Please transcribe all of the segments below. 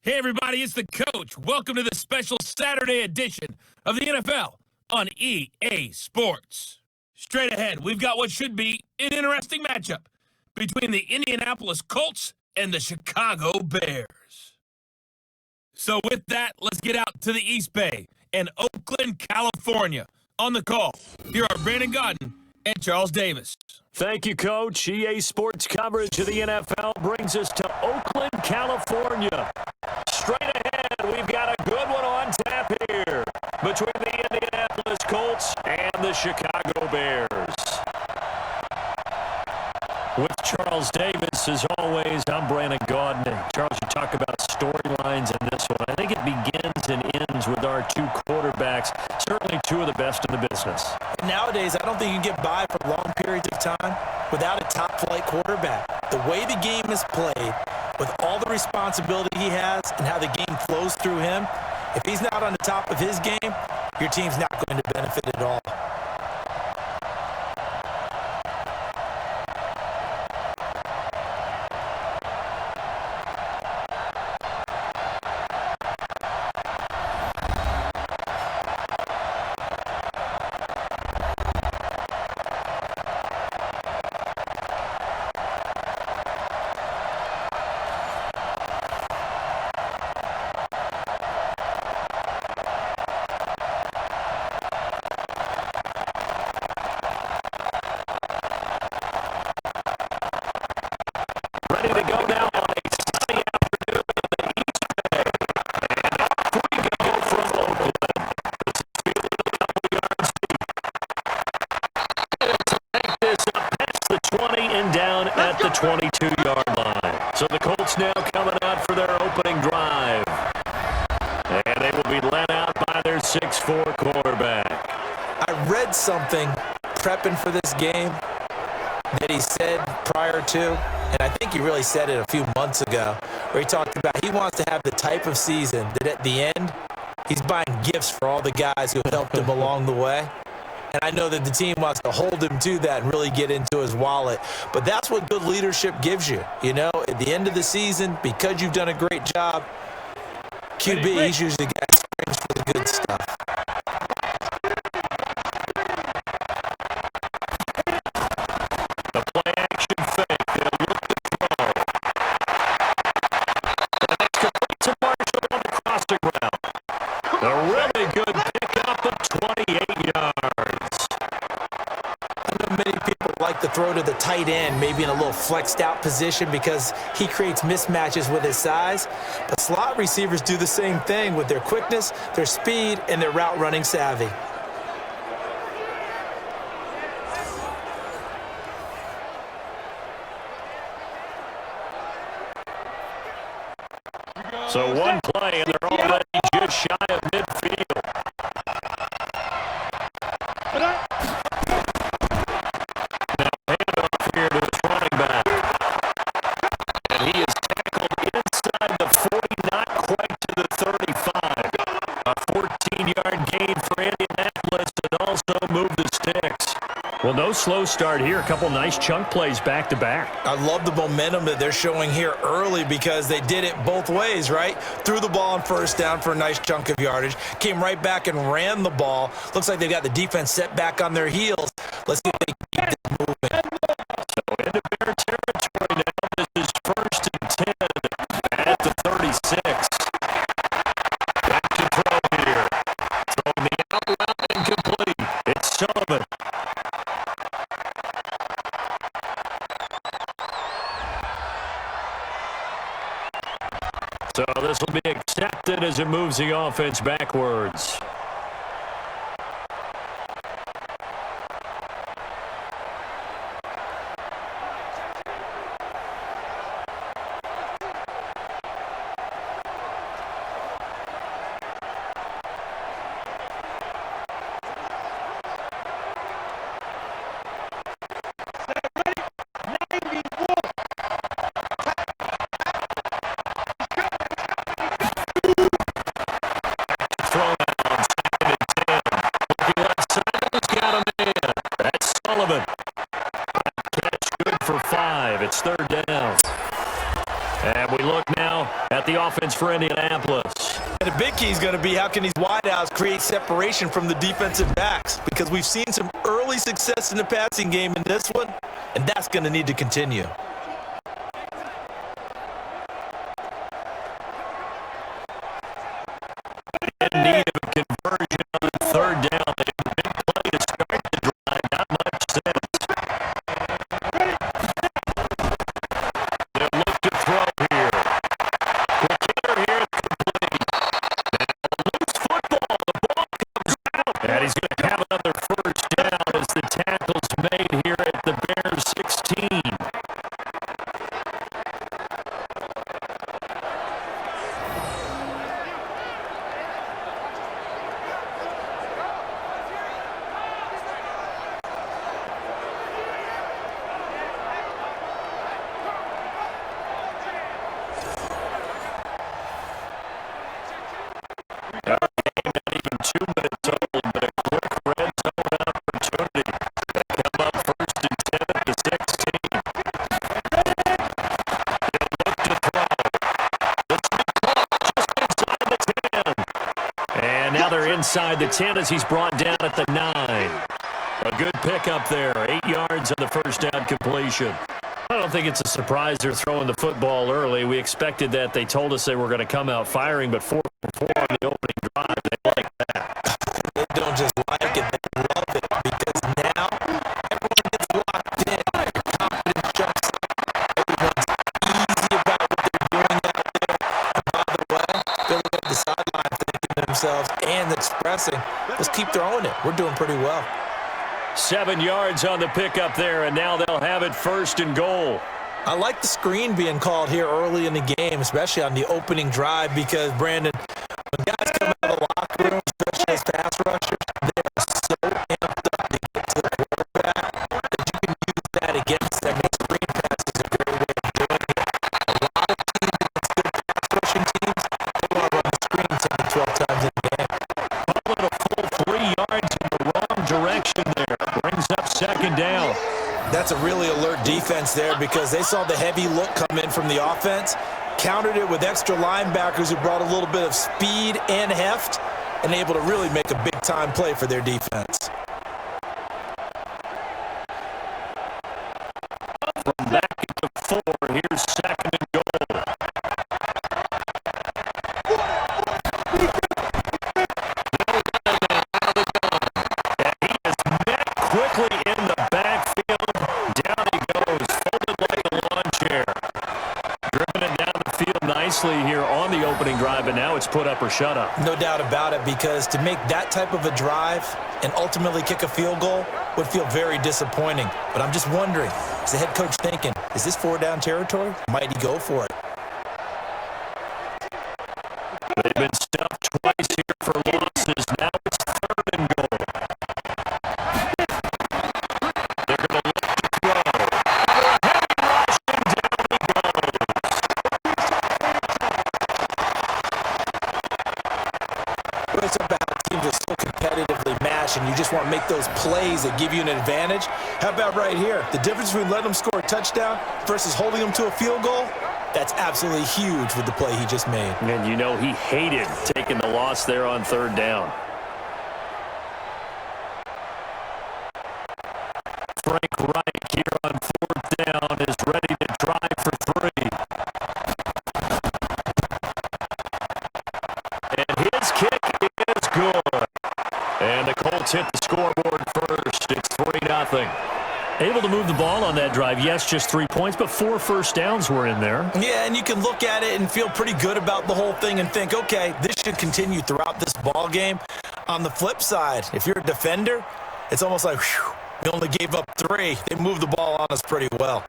Hey everybody, it's the coach. Welcome to the special Saturday edition of the NFL on EA Sports. Straight ahead, we've got what should be an interesting matchup between the Indianapolis Colts and the Chicago Bears. So with that, let's get out to the East Bay and Oakland, California. On the call, here are Brandon Godden and Charles Davis. Thank you, Coach. EA Sports coverage of the NFL brings us to Oakland, California. Straight ahead, we've got a good one on tap here between the Indianapolis Colts and the Chicago Bears. With Charles Davis, as always, I'm Brandon Godden. Charles, you talk about storylines in this one. I think it begins and ends with our two quarterbacks, certainly two of the best in the business. Nowadays, I don't think you can get by for long periods of time without a top-flight quarterback. The way the game is played, with all the responsibility he has and how the game flows through him, if he's not on the top of his game, your team's not going to benefit at all. Ready to go now on a sunny afternoon in the East Bay. And off we go from Oakland. This is fielded a couple yards deep. To make this up past the 20 and down at the 22-yard line. So the Colts now coming out for their opening drive. And they will be led out by their 6'4 quarterback. I read something prepping for this game that he said prior to, and I think he really said it a few months ago, where he talked about he wants to have the type of season that at the end, he's buying gifts for all the guys who helped him along the way. And I know that the team wants to hold him to that and really get into his wallet. But that's what good leadership gives you. You know, at the end of the season, because you've done a great job, QB, he's usually the guy who springs for the good stuff. The play action fake. They'll look to throw. And that's complete to Marshall on the crossing route. A really good pickup of 28 yards. I know many people like to throw to the tight end, maybe in a little flexed out position because he creates mismatches with his size. But slot receivers do the same thing with their quickness, their speed, and their route running savvy. So one play, and they're already just shy of midfield. Now handoff here to his running back. And he is tackled inside the 40, not quite to the 35. A 14-yard gain for Indianapolis and also moved the sticks. Well, no slow start here. A couple nice chunk plays back-to-back. I love the momentum that they're showing here early because they did it both ways, right? Threw the ball on first down for a nice chunk of yardage, came right back and ran the ball. Looks like they've got the defense set back on their heels. Let's see if they can keep this moving. So into Bear territory now. This is 1st and 10 at the 36. Back to throw here. Throwing the out route incomplete. It's Sullivan. So this will be accepted as it moves the offense backwards. Thrown out on 2nd and 10. Looking left side, he's got him in. That's Sullivan. Catch good for 5. It's 3rd down. And we look now at the offense for Indianapolis. And the big key is going to be how can these wideouts create separation from the defensive backs, because we've seen some early success in the passing game in this one, and that's going to need to continue. In need of a conversion on the third down. They have a big play to start the drive. Not much sense. They'll look to throw here. Quick hitter here, complete. Now loose football. The ball comes out. And he's going to have another first down as the tackle's made here at the Bears 16. Inside the 10 as he's brought down at the 9. A good pickup there. 8 yards on the first down completion. I don't think it's a surprise they're throwing the football early. We expected that. They told us they were going to come out firing, but 4 for 4 on the opening drive. They like that. They don't just like it, they love it, because now everyone gets locked in. Your confidence jumps up. Everyone's easy about what they're doing out there. And by the way, they're looking at the sideline thinking to themselves and expressing, let's keep throwing it. We're doing pretty well. 7 yards on the pickup there, and now they'll have it 1st and goal. I like the screen being called here early in the game, especially on the opening drive, because, Brandon, when guys come out of the locker room, especially as pass rushers, they are so amped up to get to the quarterback that you can use that against them. And screen pass is a great way of doing it. A lot of teams against good pass rushing teams, they want to run the screen 10 to 12 times in the game. Pulling a full 3 yards in the wrong direction there. Brings up 2nd down. That's a really alert defense there, because they saw the heavy look come in from the offense, countered it with extra linebackers who brought a little bit of speed and heft, and able to really make a big-time play for their defense. From back to 4, here's 2nd and goal. And he is met quickly in the backfield. Down he goes, folded like a lawn chair. Driven it down the field nicely here on the opening drive, and now it's put up or shut up. No doubt about it, because to make that type of a drive and ultimately kick a field goal would feel very disappointing. But I'm just wondering, is the head coach thinking, is this 4-down territory? Might he go for it? They've been stuffed twice here for losses. Now it's 3rd and goal. They're going to look to throw. Heavy rushing, down he goes. Well, it's about how teams are so competitively matched, and you just want to make those plays that give you an advantage. How about right here? The difference between letting them score a touchdown versus holding them to a field goal, that's absolutely huge with the play he just made. And you know he hated taking the loss there on 3rd down. Frank Reich here on 4th down is ready to drive for 3. And his kick is good. And the Colts hit the scoreboard first. It's 3-0. Able to move the ball on that drive. Yes, just 3 points, but 4 first downs were in there. Yeah, and you can look at it and feel pretty good about the whole thing and think, okay, this should continue throughout this ball game. On the flip side, if you're a defender, it's almost like, whew, we only gave up 3. They moved the ball on us pretty well.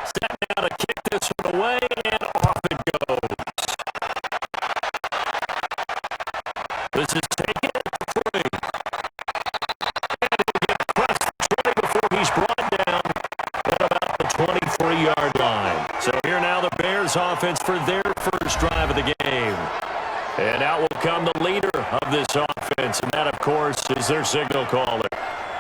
Step now to kick this one away, and off it goes. This is taken offense for their first drive of the game. And out will come the leader of this offense, and that, of course, is their signal caller.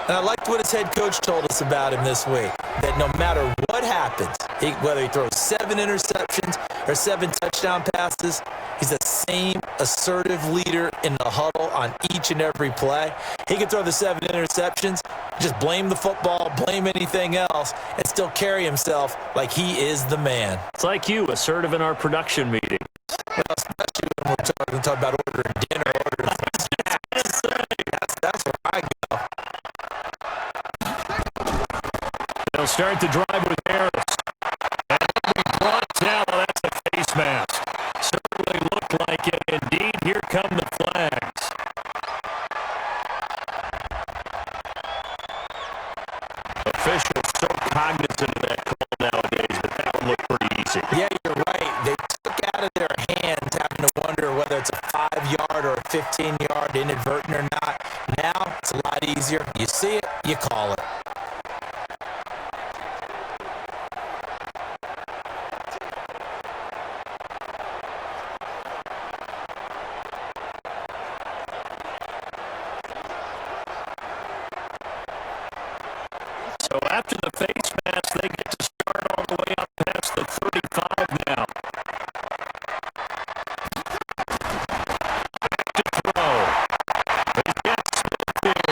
And I liked what his head coach told us about him this week, that no matter what happens, whether he throws 7 interceptions or 7 touchdown passes, he's the same assertive leader in the huddle on each and every play. He can throw the 7 interceptions, just blame the football, blame anything else, and still carry himself like he is the man. It's like you, assertive in our production meeting. Well, especially when we're talking about ordering dinner, ordering snacks. That's where I go. They'll start the drive with Harris. And we brought down, well, that's a face mask. Certainly looked like it. Indeed, here come the flags. Officials so cognizant of that call nowadays, but that one looked pretty easy. Yeah, you're right. They took out of their hands having to wonder whether it's a 5-yard or a 15-yard, inadvertent or not. Now, it's a lot easier. You see it, you call it. So after the face mask, they get to start all the way up past the 35 now. Back to throw. They get Smith here.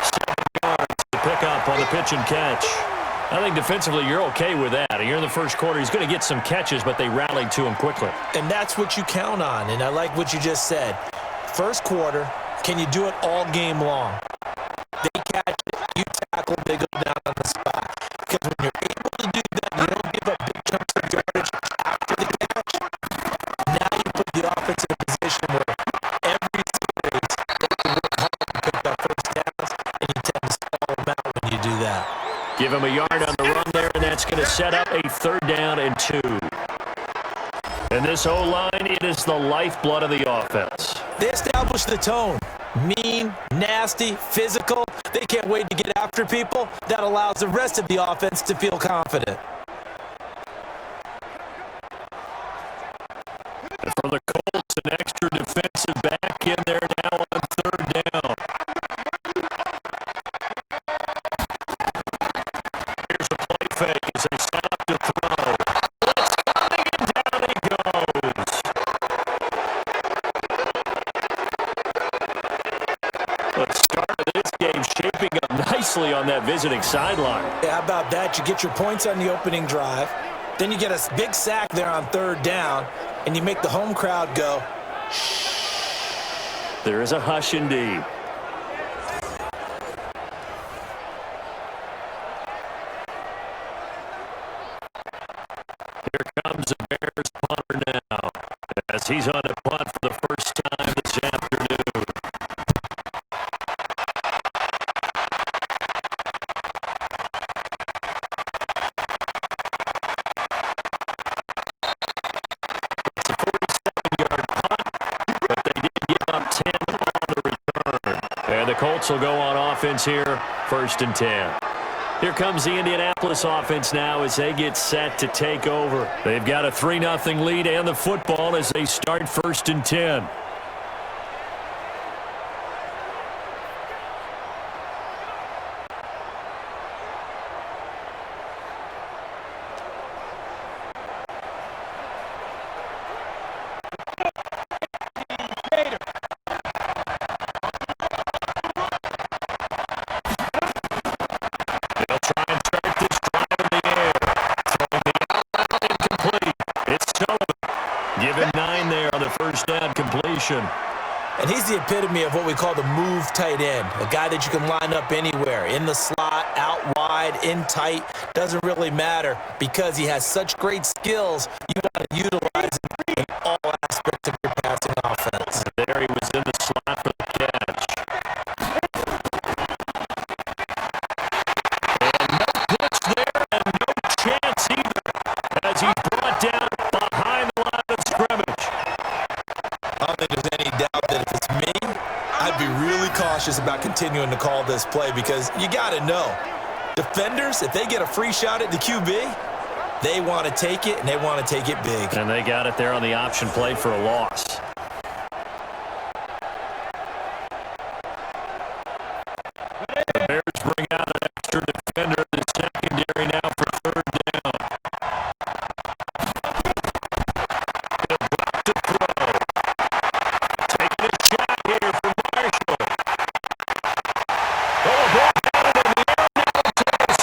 7 yards to pick up on the pitch and catch. I think defensively you're okay with that. You're in the first quarter. He's going to get some catches, but they rallied to him quickly. And that's what you count on, and I like what you just said. First quarter, can you do it all game long? They catch it, you tackle, they go down on the spot. Because when you're able to do that, you don't give up big chunks of yardage after the catch. Now you put the offense in a position where every series they can work hard to pick up first downs, and you tend to stall them out when you do that. Give him a yard on the run there, and that's going to set up a 3rd down and 2. And this O-line, it is the lifeblood of the offense. They establish the tone. Mean, nasty, physical. They can't wait to get after people. That allows the rest of the offense to feel confident. And for the Colts, an extra defensive back in there now on 3rd down. Here's a play fake as they set up to throw. Blitz coming, and down he goes. The start of this game shaping up nicely on that visiting sideline. Yeah, how about that? You get your points on the opening drive. Then you get a big sack there on 3rd down, and you make the home crowd go, shh. There is a hush indeed. Here comes the Bears punter now, as he's on a punt for the first time this afternoon. It's a 47-yard punt, but they did give up 10 on the return. And the Colts will go on offense here, 1st and 10. Here comes the Indianapolis offense now as they get set to take over. They've got a 3-0 lead and the football as they start 1st and 10. Completion. And he's the epitome of what we call the move tight end, a guy that you can line up anywhere, in the slot, out wide, in tight, doesn't really matter because he has such great skills. You want to utilize him in all aspects of your passing offense. There he was in the slot for the catch. And no blitz there and no chance either as he's brought down behind the line of scrimmage. I don't think there's any doubt that if it's me, I'd be really cautious about continuing to call this play because you got to know, defenders, if they get a free shot at the QB, They want to take it, and they want to take it big. And they got it there on the option play for a loss. The Bears bring out an extra defender in the secondary now for third down. Back to throw. Taking a shot here for Marshall. Oh, a ball down in the air now. His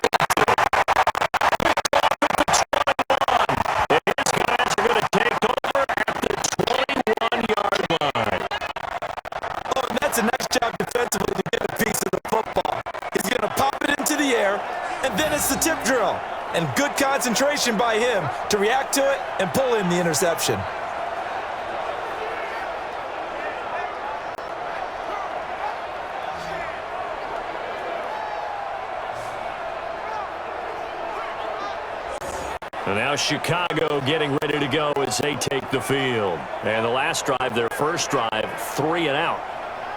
guys are going to take over at the 21-yard line. Oh, and that's a nice job defensively to get a piece of the football. He's going to pop it into the air, and then it's the tip drill. And good concentration by him to react to it and pull in the interception. And now Chicago getting ready to go as they take the field. And the last drive, their first drive, 3 and out.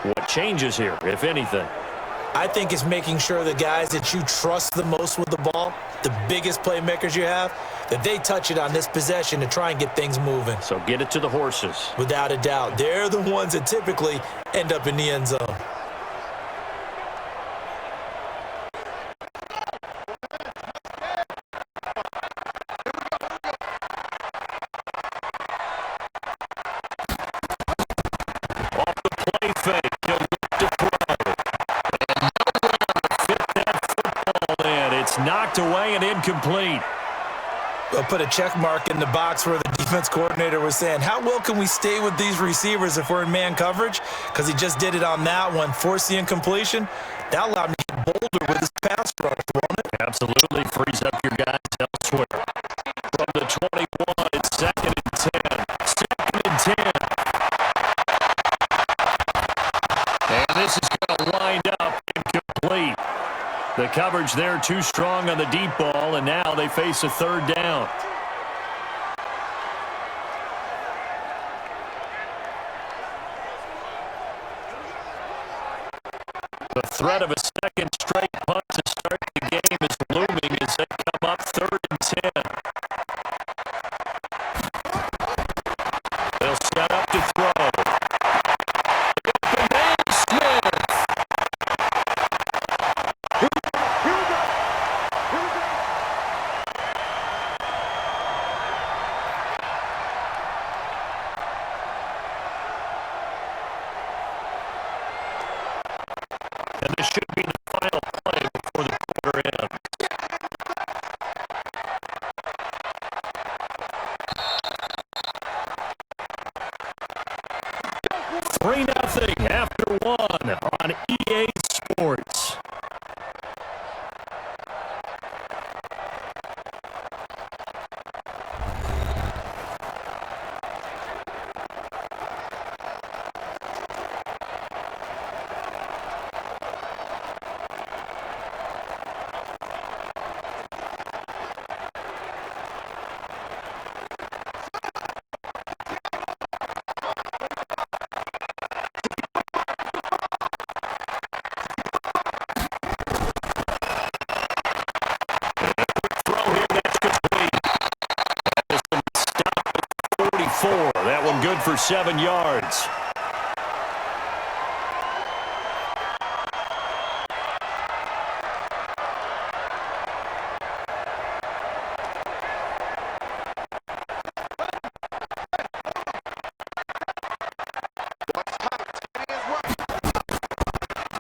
What changes here, if anything? I think it's making sure the guys that you trust the most with the ball, the biggest playmakers you have, that they touch it on this possession to try and get things moving. So get it to the horses. Without a doubt. They're the ones that typically end up in the end zone. Off the play fake, he'll look to throw. And no one to fit that football in. It's knocked away and incomplete. I'll put a check mark in the box where the defense coordinator was saying, how well can we stay with these receivers if we're in man coverage? Because he just did it on that one, forced the incompletion. That allowed him to get bolder with his pass rush, won't it? Absolutely frees up your guys elsewhere. From the 21, it's 2nd and 10. 2nd and 10. And this is going to wind up incomplete. The coverage there too strong on the deep ball, and now they face a third down. The threat of a second straight punt to start the game is looming as they come up 3rd and 10. They'll set up to throw. And this should be the final play before the quarter ends. Three 3-0 after 1 on EA Sports. That one good for 7 yards.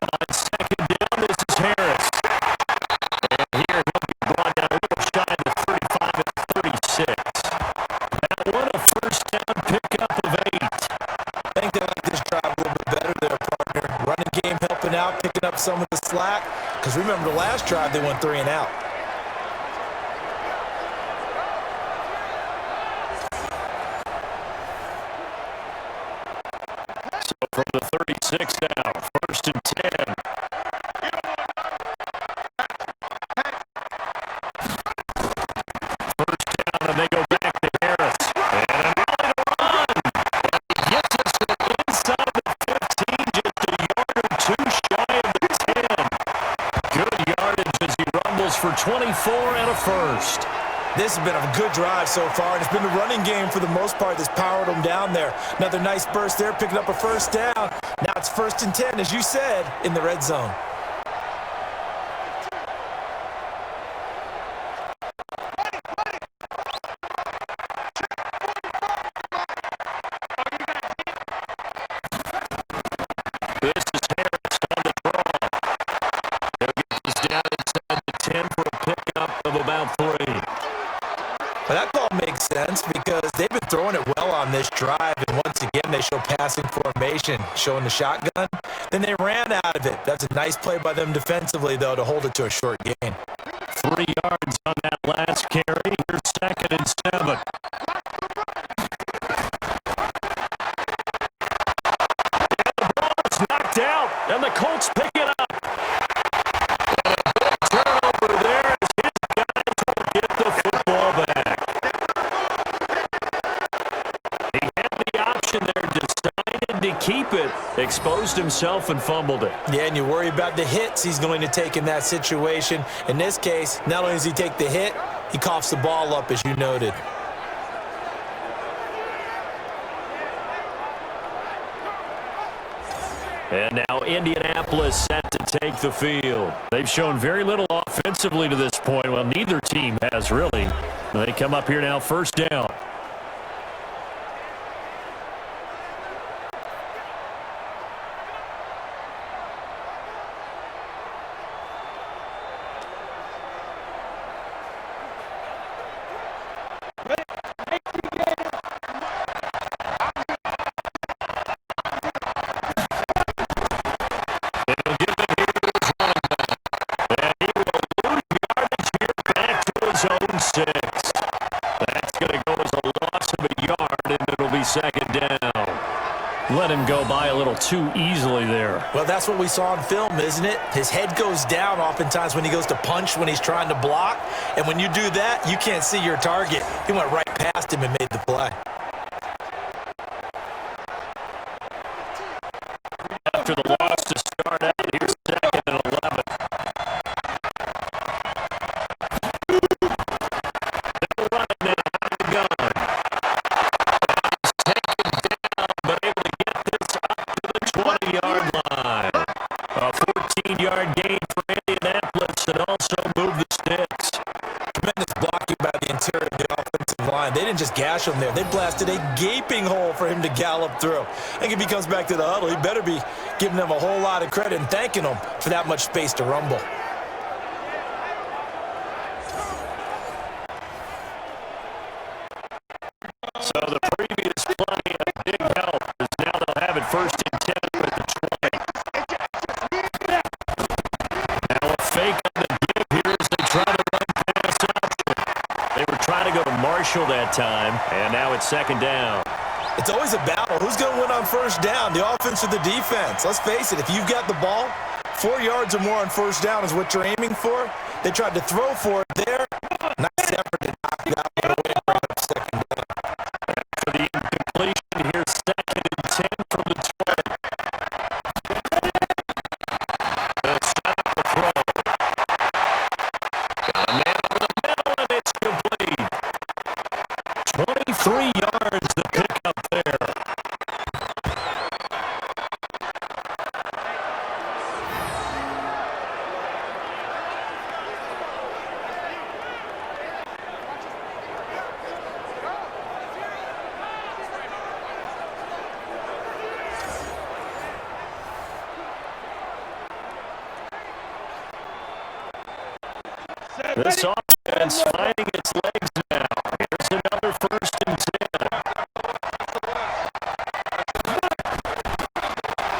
On 2nd down, this is Harris. And here he'll be brought down a little shy of the 35 at 36. That one a first down pickup of 8. I think they like this drive a little bit better there, partner. Running game helping out, picking up some of the slack. Because remember the last drive, they went 3 and out. So from the 36 now, 1st and 10. First down, and they go back to Harris. And another run. He gets us inside the 15, just a yard or 2 shy of the 10. Good yardage as he rumbles for 24 and a first. This has been a good drive so far, and it's been the running game for the most part that's powered them down there. Another nice burst there, picking up a first down. Now it's 1st and 10, as you said, in the red zone. This is Harris on the draw. They'll get this down inside the 10 for a pickup of about 3. Well, that call makes sense because they've been throwing it well on this drive, and once again, they show passing formation, showing the shotgun. Then they ran out of it. That's a nice play by them defensively, though, to hold it to a short gain. 3 yards on that last carry. Here's 2nd and 7. Knocked out, and the Colts pick it up. And a big turnover there as his guys will get the football back. He had the option there, decided to keep it, exposed himself and fumbled it. Yeah, and you worry about the hits he's going to take in that situation. In this case, not only does he take the hit, he coughs the ball up, as you noted. And now Indianapolis set to take the field. They've shown very little offensively to this point. Well, neither team has really. They come up here now, 1st down. Zone 6. That's going to go as a loss of a yard, and it'll be 2nd down. Let him go by a little too easily there. Well, that's what we saw on film, isn't it? His head goes down oftentimes when he goes to punch, when he's trying to block. And when you do that, you can't see your target. He went right past him and made the play. After the loss to start out, here's 2nd and 11. Yard gain for Indianapolis and also move the sticks. Tremendous blocking by the interior of the offensive line. They didn't just gash him there. They blasted a gaping hole for him to gallop through. I think if he comes back to the huddle, he better be giving them a whole lot of credit and thanking them for that much space to rumble. So the previous play, a big help, is now they'll have it 1st and 10 with the 20. Now a fake on the give here as they try to run pass option. They were trying to go to Marshall that time, and now it's 2nd down. It's always a battle. Who's going to win on 1st down, the offense or the defense? Let's face it, if you've got the ball, 4 yards or more on 1st down is what you're aiming for. They tried to throw for it there. Nice effort to knock that one away and bring up 2nd down. For the incompletion, here's 2nd and 10 from the 20. They'll stop the throw. Got a man over the middle, and it's complete. 23 yards to pick up there. This offense finding its legs now. Here's another 1st and 10.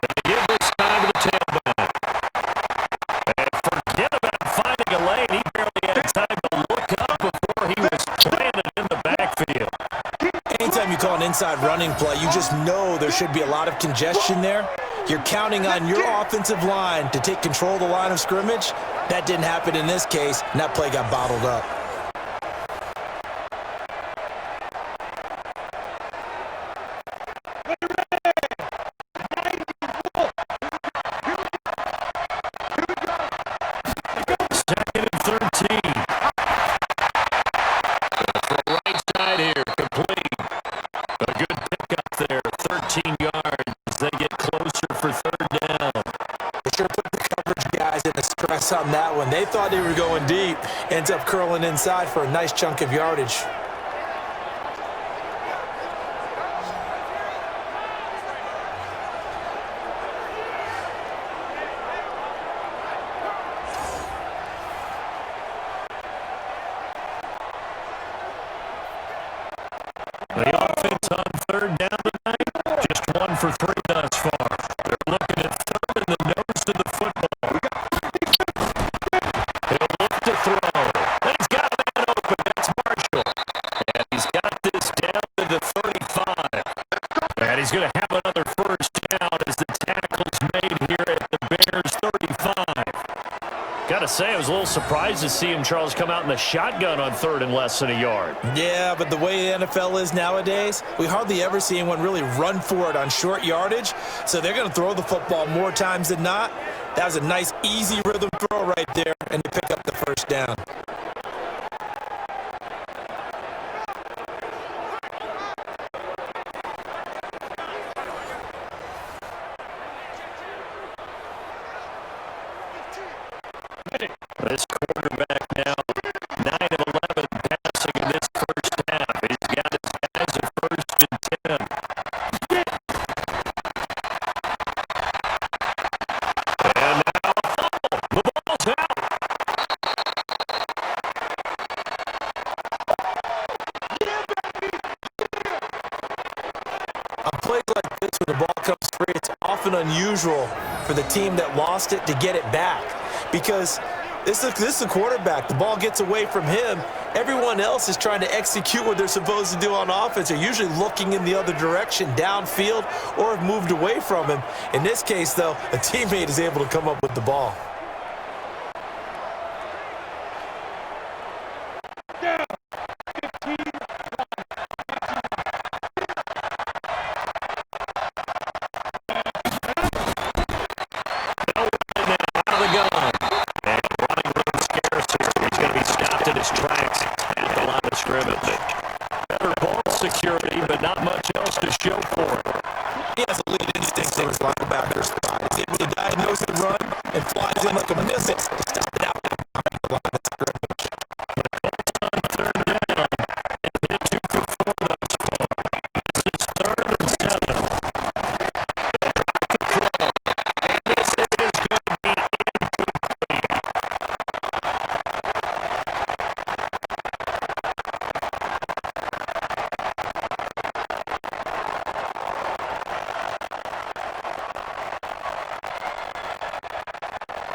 They give this time to the tailback. And forget about finding a lane. He barely had time to look up before he was planted in the backfield. Anytime you call an inside running play, you just know there should be a lot of congestion there. You're counting on your offensive line to take control of the line of scrimmage. That didn't happen in this case, and that play got bottled up. press on that one. They thought they were going deep. Ends up curling inside for a nice chunk of yardage. The offense on third down tonight, just 1 for 3 thus far. They're looking at third in the nose to the football. He'll look to throw. And he's got a man open. That's Marshall. And he's got this down to the 35. And he's going to have another first down as the tackle's made here at the Bears' 35. Got to say, I was a little surprised to see him, Charles, come out in the shotgun on third and less than a yard. Yeah, but the way the NFL is nowadays, we hardly ever see anyone really run for it on short yardage. So they're going to throw the football more times than not. That was a nice, easy rhythm throw right there, and they pick up the first down. This quarterback now, 9 of 11 passing in this first half. He's got his guys at 1st and 10. And now the ball's out. On plays like this, when the ball comes free, it's often unusual for the team that lost it to get it back, because this is the quarterback. The ball gets away from him. Everyone else is trying to execute what they're supposed to do on offense. They're usually looking in the other direction, downfield, or have moved away from him. In this case, though, a teammate is able to come up with the ball. Security, but not much else to show for it. He has a lead instinct on his linebacker spot. He's able to diagnose the run and flies in like a missile to stop it out behind the line of scrimmage. On third down, and hit 2 for 4 thus far. This is 3rd and 7. And this is going to be incomplete.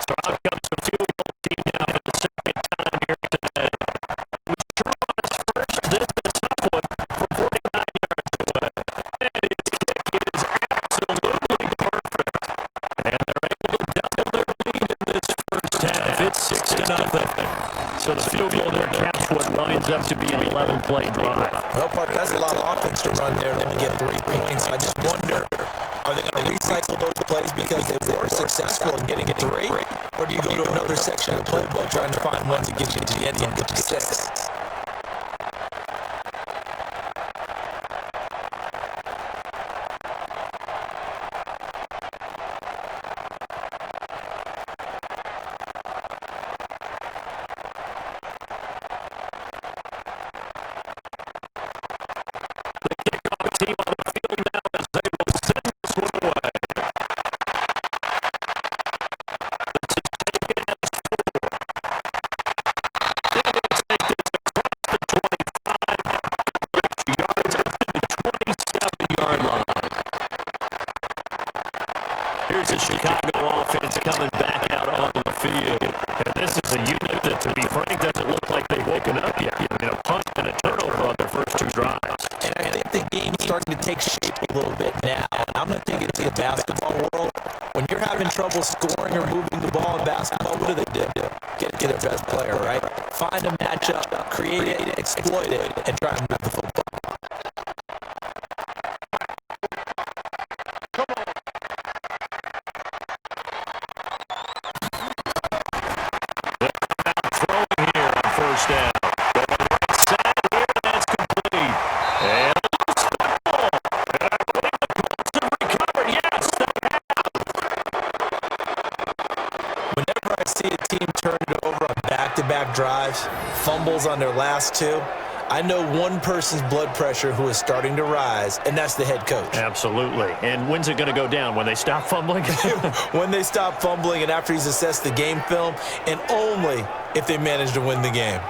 So out comes the field goal team now for the second time here today. It was Toronto's first. This is a tough one for 49 yards away. And his kick is absolutely perfect. And they're able to double their lead in this first half. It's 6-0. So the field goal there caps what lines up to be an 11-play drive. Well, Park, that's a lot of offense to run there to only get 3 points. I just wonder, are they going to recycle those plays because they were successful in getting it to 3? Or do you go to another section of the playbook trying to find one to get you to the end and get you 6? Team on the field now as they will send this one away. This is taken as 4. They will take this across the 25, yards up to the 27-yard line. Here's the Chicago offense coming back out onto the field. And this is a unit that, to be frank, doesn't look like they've woken up yet. A punt and a turnover on their first 2 drives. And I think the game's starting to take shape a little bit now. And I'm going to take it to the basketball world. When you're having trouble scoring or moving the ball in basketball, what do? Get it to their best player, right? Find a matchup, create it, exploit it, and try and move the football. Throwing here on first down. Side here, that's complete. And loose the ball. And I believe the Colts have recovered. Yes, they have. Whenever I I see a team turn it over on back-to-back drives, fumbles on their last two, I know one person's blood pressure who is starting to rise, and that's the head coach. Absolutely. And when's it going to go down? When they stop fumbling? When they stop fumbling and after he's assessed the game film, and only if they manage to win the game.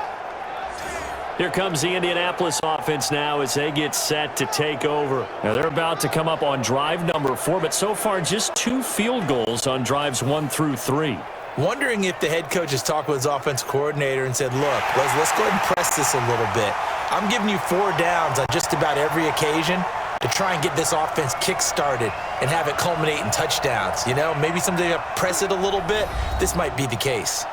Here comes the Indianapolis offense now as they get set to take over. Now they're about to come up on drive number 4, but so far just 2 field goals on drives 1 through 3. Wondering if the head coach has talked with his offense coordinator and said, look, let's go ahead and press this a little bit. I'm giving you 4 downs on just about every occasion to try and get this offense kick-started and have it culminate in touchdowns. You know, maybe someday to press it a little bit. This might be the case.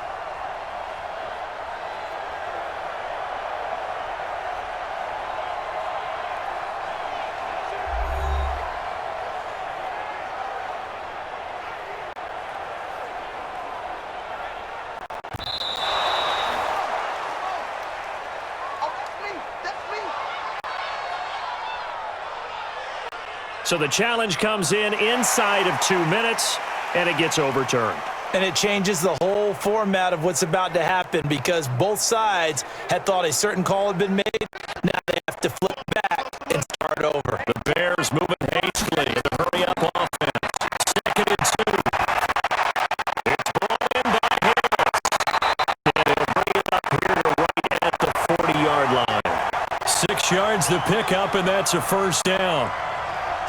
So the challenge comes in inside of 2 minutes, and it gets overturned. And it changes the whole format of what's about to happen because both sides had thought a certain call had been made. Now they have to flip back and start over. The Bears moving hastily in the hurry-up offense. 2nd and 2. It's brought in by Harris. And it'll bring it up here to right at the 40-yard line. 6 yards the pickup, and that's a first down.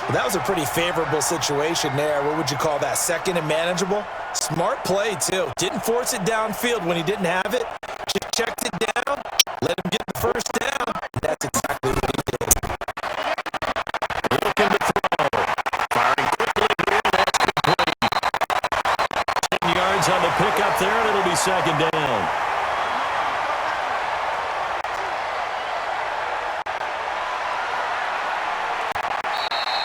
Well, that was a pretty favorable situation there. What would you call that? 2nd and manageable? Smart play, too. Didn't force it downfield when he didn't have it. Just checked it down, let him get the first down. That's exactly what he did. Looking to throw. Firing quickly here, that's complete. 10 yards on the pickup there, and it'll be 2nd down.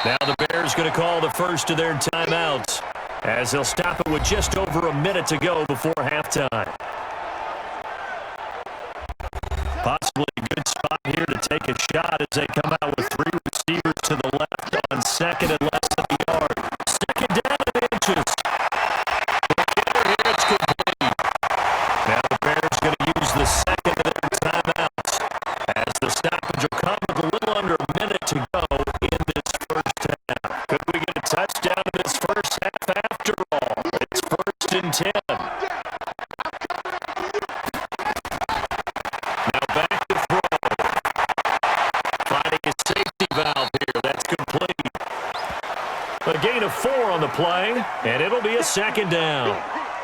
Now the Bears going to call the first of their timeouts as they'll stop it with just over a minute to go before halftime. Possibly a good spot here to take a shot as they come out with 3 receivers to the left on 2nd and less than a yard. 2nd down and inches. Here it's complete. Now the Bears going to use the 2nd of their timeouts as the stoppage will come with a little under a minute to go in this first half. Could we get a touchdown in this first half after all? It's 1st and 10. Now back to throw. Finding a safety valve here. That's complete. A gain of 4 on the play, and it'll be a 2nd down.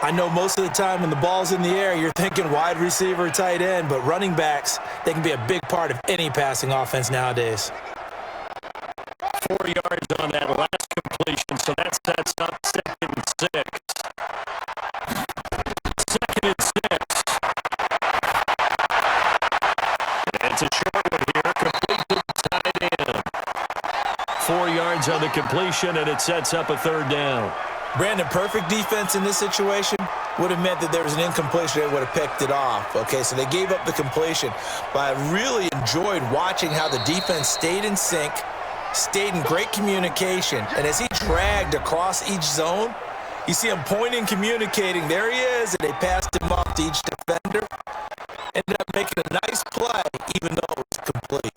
I know most of the time when the ball's in the air, you're thinking wide receiver, tight end, but running backs, they can be a big part of any passing offense nowadays. 4 yards on that last completion, so that sets up 2nd and 6. 2nd and 6. It's a short one here, complete to the tight end. 4 yards on the completion, and it sets up a 3rd down. Brandon, perfect defense in this situation would have meant that there was an incompletion. They would have picked it off. Okay, so they gave up the completion. But I really enjoyed watching how the defense stayed in sync, stayed in great communication. And as he dragged across each zone, you see him pointing, communicating. There he is, and they passed him off to each defender. Ended up making a nice play, even though it was complete.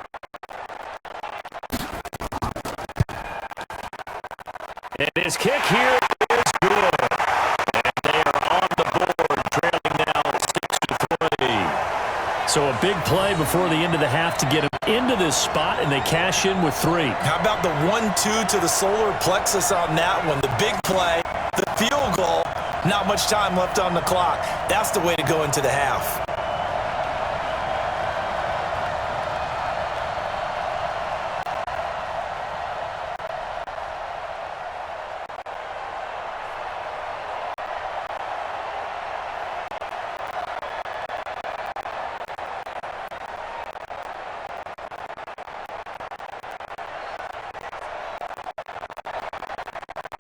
And his kick here is good. And they are on the board, trailing now 6-3. So a big play before the end of the half to get him into this spot, and they cash in with 3. How about the 1-2 to the solar plexus on that one? The big play, the field goal, not much time left on the clock. That's the way to go into the half.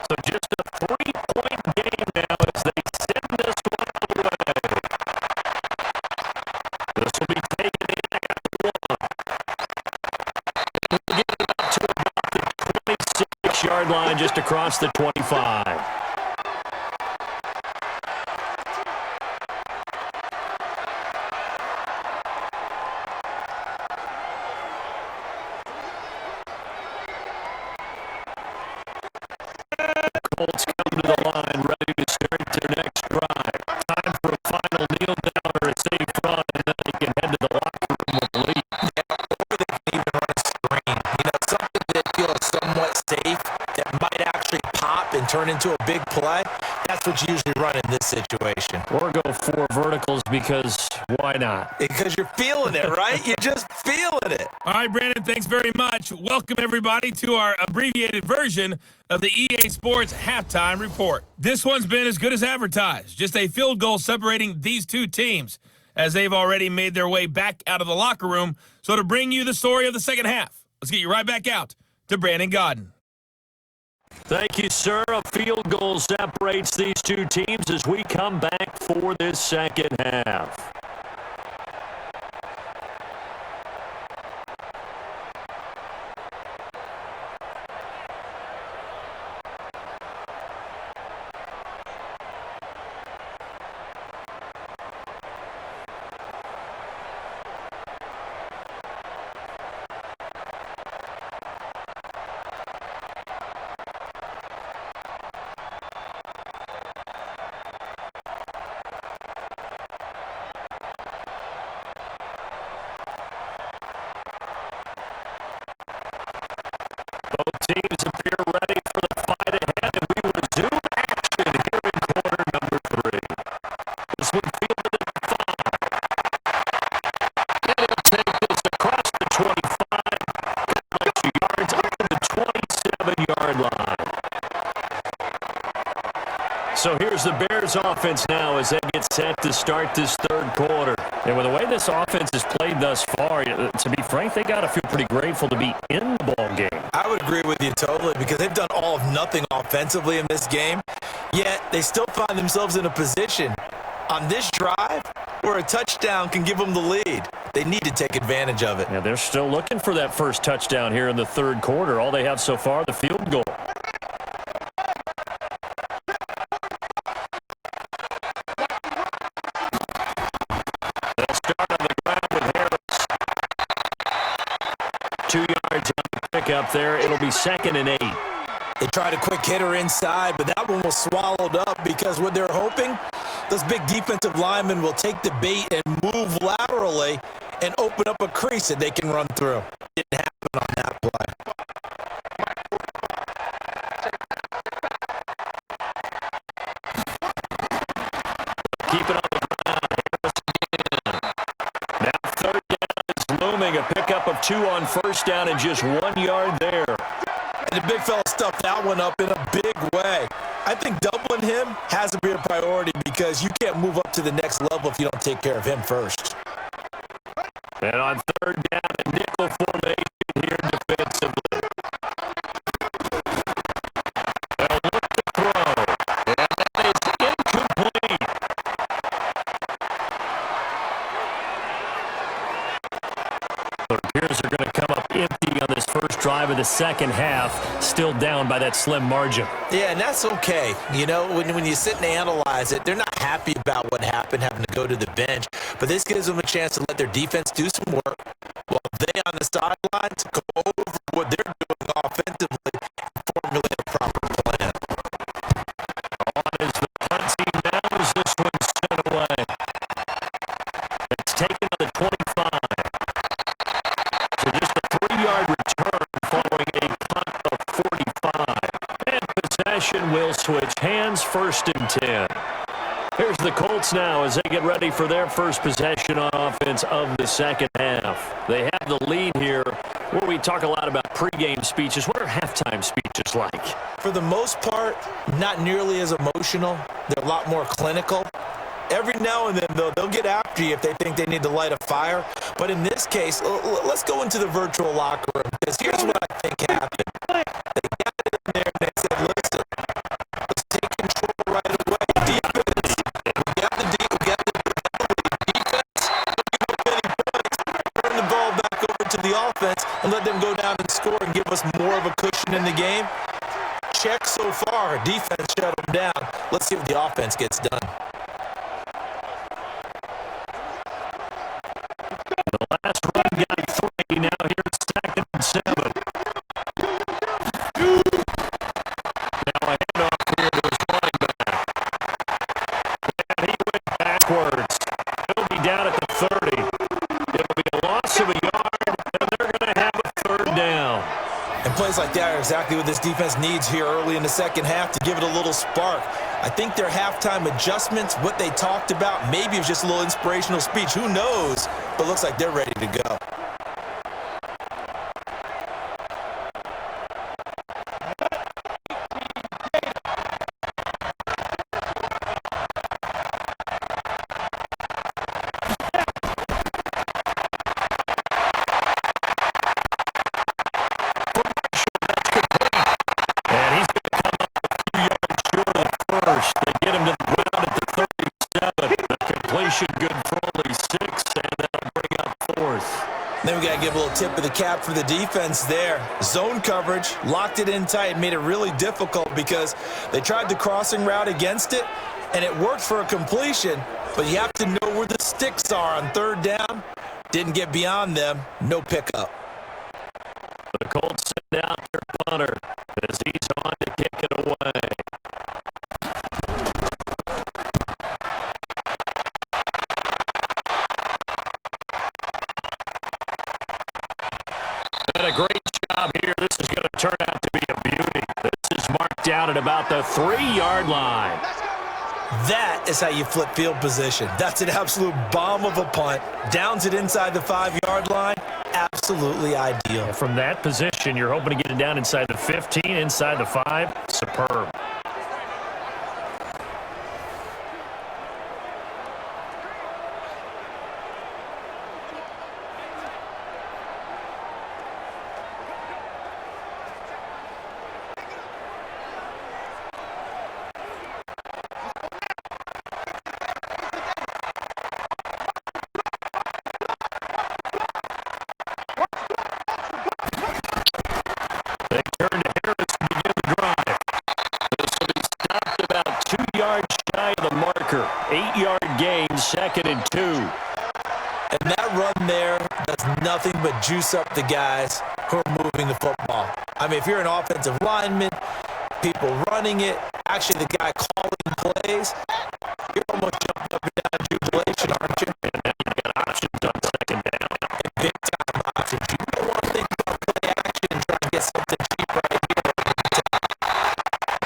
So just a 3-point game now as they send this one away. This will be taken in after 1. We'll get it up to about the 26-yard line just across the 25. what you usually run in this situation. Or go 4 verticals because why not? Because you're feeling it, right? You're just feeling it. All right, Brandon, thanks very much. Welcome, everybody, to our abbreviated version of the EA Sports Halftime Report. This one's been as good as advertised. Just a field goal separating these two teams as they've already made their way back out of the locker room. So to bring you the story of the second half, let's get you right back out to Brandon Godden. Thank you, sir. A field goal separates these two teams as we come back for this second half. Both teams appear ready for the fight ahead, and we resume action here in quarter number 3. This one fielded at the 5. And he'll take this across the 25, much yards up to the 27-yard line. So here's the Bears offense now as they get set to start this third quarter. And with the way this offense has played thus far, to be frank, they got to feel pretty grateful to be in the ball game. I would agree with you totally because they've done all of nothing offensively in this game, yet they still find themselves in a position on this drive where a touchdown can give them the lead. They need to take advantage of it. Yeah, they're still looking for that first touchdown here in the third quarter. All they have so far, the field goal. They'll start on the ground with Harris. 2 yards on the pickup there. It'll be 2nd and 8. They tried a quick hitter inside, but that one was swallowed up because what they're hoping, those big defensive linemen will take the bait and move laterally and open up a crease that they can run through. Didn't happen on that play. Keep it on the ground. Now 3rd down is looming. A pickup of 2 on 1st down and just 1 yard there. And the big fella stuffed that one up in a big way. I think doubling him has to be a priority because you can't move up to the next level if you don't take care of him first. And on 3rd down, a nickel formation here defensively. They'll look to throw. And that is incomplete. So it appears they're going to come up empty on this first drive of the second half, still down by that slim margin. Yeah, and that's okay. You know, when you sit and analyze it, they're not happy about what happened, having to go to the bench. But this gives them a chance to let their defense do some work while they on the sidelines go over what they're doing offensively and formulate a proper plan. On is the punt team now as this one's sent away. It's taken to the 25. So just a 3-yard return following a punt of 45. And possession will switch hands, 1st and 10. Here's the Colts now as they get ready for their first possession on offense of the second half. They have the lead here where we talk a lot about pregame speeches. What are halftime speeches like? For the most part, not nearly as emotional. They're a lot more clinical. Every now and then, though, they'll get after you if they think they need to light a fire. But in this case, let's go into the virtual locker room because here's what I think happened. They got in there and they said, listen, let's take control right away. Defense, we got the defense. Turn the ball back over to the offense and let them go down and score and give us more of a cushion in the game. Check so far. Defense shut them down. Let's see what the offense gets done. The last run got 3. Now here it's 2nd and 7. Now a handoff here to his running back. And he went backwards. He'll be down at the 30. It'll be a loss of a yard, and they're going to have a 3rd down. And plays like that are exactly what this defense needs here early in the second half to give it a little spark. I think their halftime adjustments, what they talked about, maybe it was just a little inspirational speech. Who knows? But looks like they're ready to go. Good for only 6, and that'll bring up 4th. Then we got to give a little tip of the cap for the defense there. Zone coverage, locked it in tight, made it really difficult because they tried the crossing route against it, and it worked for a completion, but you have to know where the sticks are on 3rd down. Didn't get beyond them, no pickup. The Colts send out their punter as he's on to kick it away. A great job here. This is going to turn out to be a beauty. This is marked out at about the 3-yard line. That is how you flip field position. That's an absolute bomb of a punt. Downs it inside the 5-yard line. Absolutely ideal. And from that position, you're hoping to get it down inside the 15, inside the 5. Superb. Shy of the marker. 8-yard gain, 2nd and 2. And that run there does nothing but juice up the guys who are moving the football. I mean, if you're an offensive lineman, people running it, actually the guy calling plays, you're almost jumping up and down jubilation, aren't you? And then you've got options on 2nd down. And big-time options. You don't want to think about play action and try to get something cheap right here.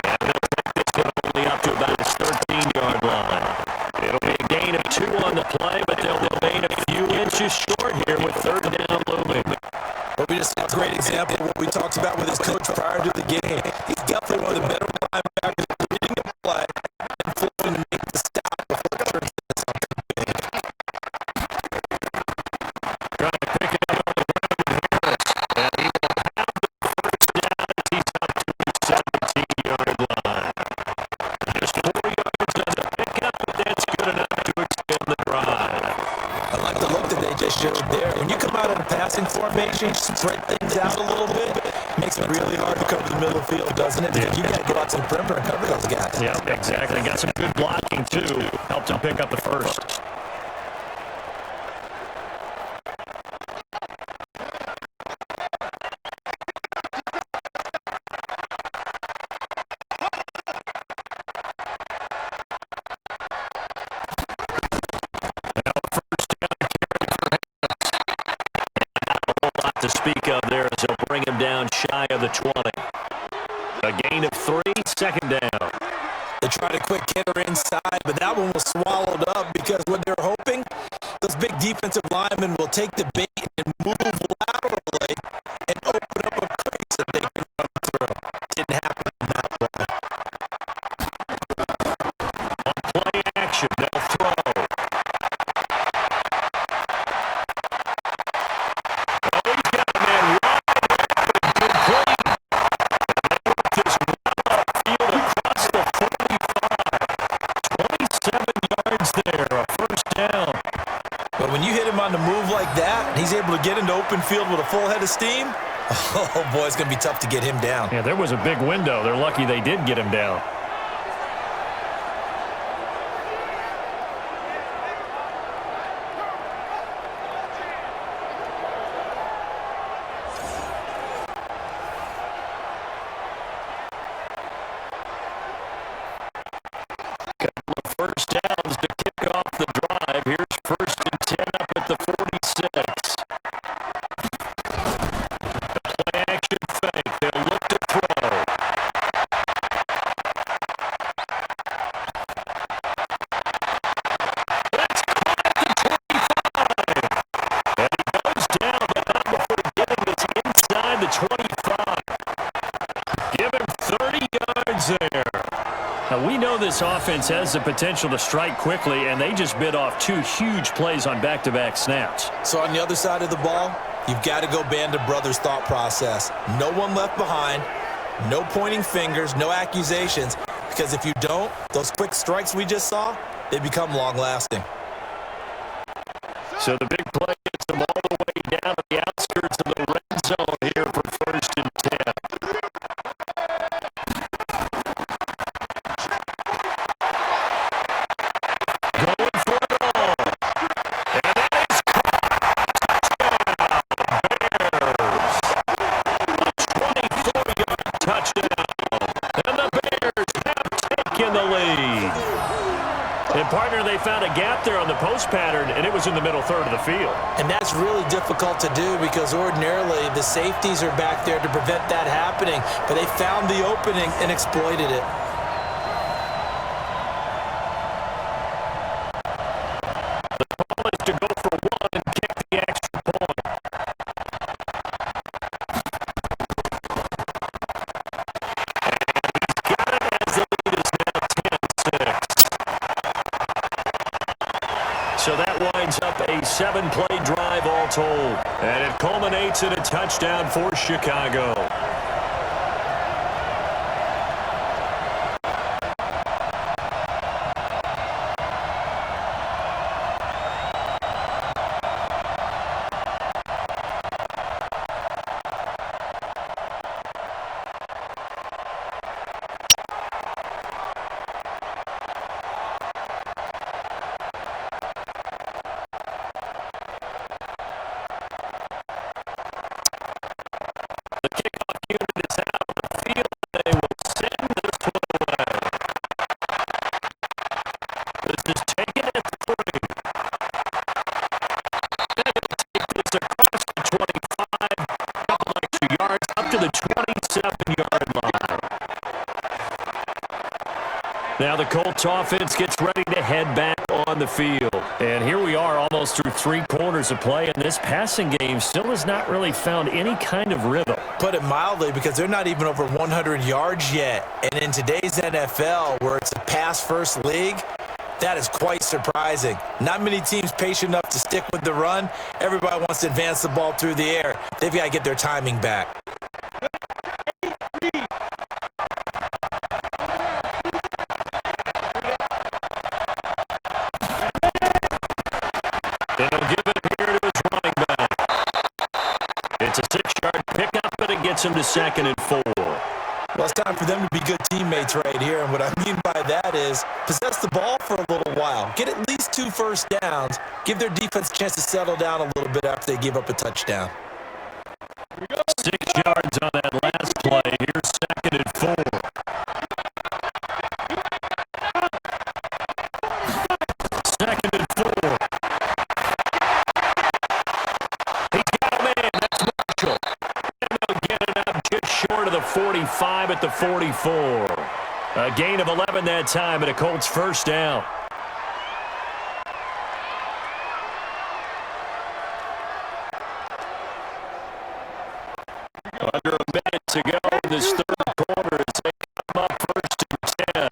And they'll take this one only up to about his 13-yard line. It'll be a gain of 2 on the play, but they'll remain a few inches short here with 3rd down looming. But we just saw a great example of what we talked about with his coach prior to the game. He's definitely one of the better linebackers reading the play and flowing to make the stop before it turns into something big. Trying to pick it up on the ground with Harris. And he will have the first down as he's up to his 17-yard line. Just 4 yards on the pickup, but that's good enough to extend the drive. I like the look that they just showed there. When you come out in a passing formation, spread things out a little bit, makes it really hard to cover the middle of the field, doesn't it? Because you got to get out to the perimeter and cover those guys. Yeah, exactly. Got some good blocking, too. Helped him pick up the first. To speak of there as they'll bring him down shy of the 20. A gain of 3, 2nd down. They tried a quick hitter inside, but that one was swallowed up because what they're hoping, those big defensive linemen will take the bait and move laterally and open up a crease that they can run through. Didn't happen in that play. On play action, they'll throw. On the move like that, he's able to get into open field with a full head of steam. Oh boy, it's going to be tough to get him down. Yeah, there was a big window. They're lucky they did get him down. Couple of first downs to kick off the drive. Here's 1st and 10 up at the 46. The play action fake. They'll look to throw. We know this offense has the potential to strike quickly, and they just bit off 2 huge plays on back-to-back snaps. So on the other side of the ball, you've got to go Band of Brothers thought process. No one left behind, no pointing fingers, no accusations, because if you don't, those quick strikes we just saw, they become long-lasting. So the big play gets them all the way down to the outskirts of the red zone here for 1st and 10. Going for it all. And that is touchdown. Bears. A 24-yard touchdown. And the Bears have taken the lead. And, partner, they found a gap there on the post pattern, and it was in the middle third of the field. And that's really difficult to do because ordinarily the safeties are back there to prevent that happening, but they found the opening and exploited it. The call is to go for 1 and kick the extra point. And he's got it as the lead is now 10-6. So that winds up a 7-play drive all told. And it culminates in a touchdown for Chicago. Now the Colts offense gets ready to head back on the field. And here we are almost through 3 quarters of play, and this passing game still has not really found any kind of rhythm. Put it mildly, because they're not even over 100 yards yet. And in today's NFL, where it's a pass-first league, that is quite surprising. Not many teams patient enough to stick with the run. Everybody wants to advance the ball through the air. They've got to get their timing back. They'll give it here to his running back. It's a 6-yard pickup, but it gets him to 2nd and 4. Well, it's time for them to be good teammates right here, and what I mean by that is possess the ball for a little while. Get at least 2 first downs. Give their defense a chance to settle down a little bit after they give up a touchdown. 6 yards on that last play. Here's 2nd and 4. 2nd and 4. He's got a man. That's Marshall. And they'll get it up just short of the 45 at the 44. A gain of 11 that time and a Colts first down. Under a minute to go in this third quarter as they come up 1st and 10.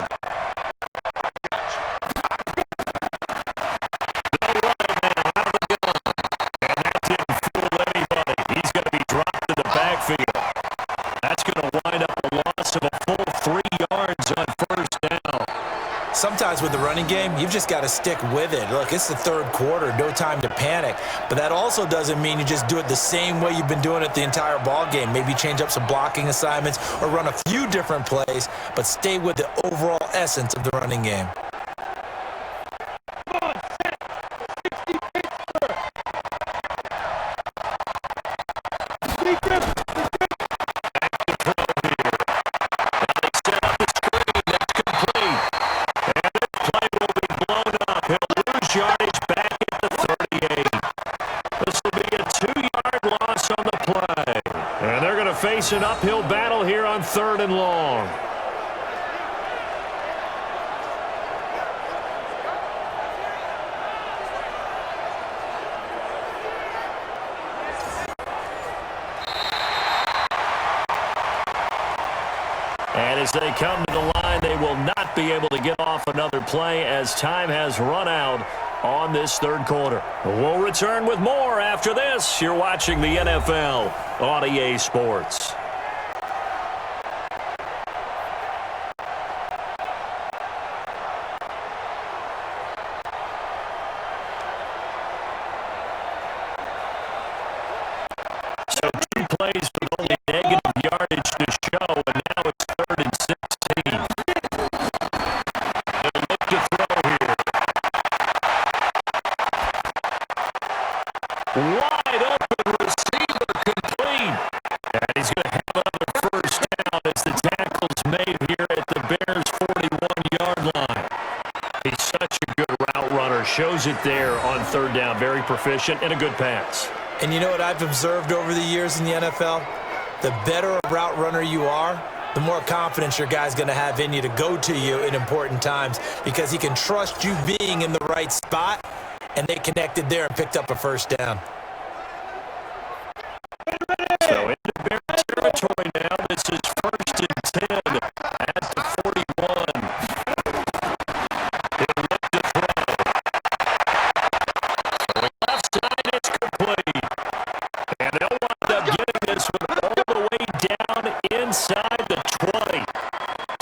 They'll run it now out of the gun. And that didn't fool anybody. He's going to be dropped in the backfield. That's going to wind up a loss of a full 3 yards on 1st down. Sometimes with the running game, you've just got to stick with it. Look, it's the third quarter, no time to panic. But that also doesn't mean you just do it the same way you've been doing it the entire ball game. Maybe change up some blocking assignments or run a few different plays, but stay with the overall essence of the running game. Yardage back at the 38. This will be a 2-yard loss on the play. And they're going to face an uphill battle here on 3rd and long. And as they come to the line, and they will not be able to get off another play as time has run out on this third quarter. We'll return with more after this. You're watching the NFL on EA Sports. So 2 plays with only negative yardage to show, and now it's 3rd and 16. They'll look to throw here. Wide open receiver complete. And he's going to have another first down as the tackle's made here at the Bears' 41-yard line. He's such a good route runner. Shows it there on 3rd down. Very proficient and a good pass. And you know what I've observed over the years in the NFL? The better a route runner you are, the more confidence your guy's going to have in you to go to you in important times because he can trust you being in the right spot, and they connected there and picked up a first down. So into Bears territory now. This is 1st and 10 at the 41. He'll look to throw. So left side, it's complete. And they'll wind up getting this one all the way down inside the 20.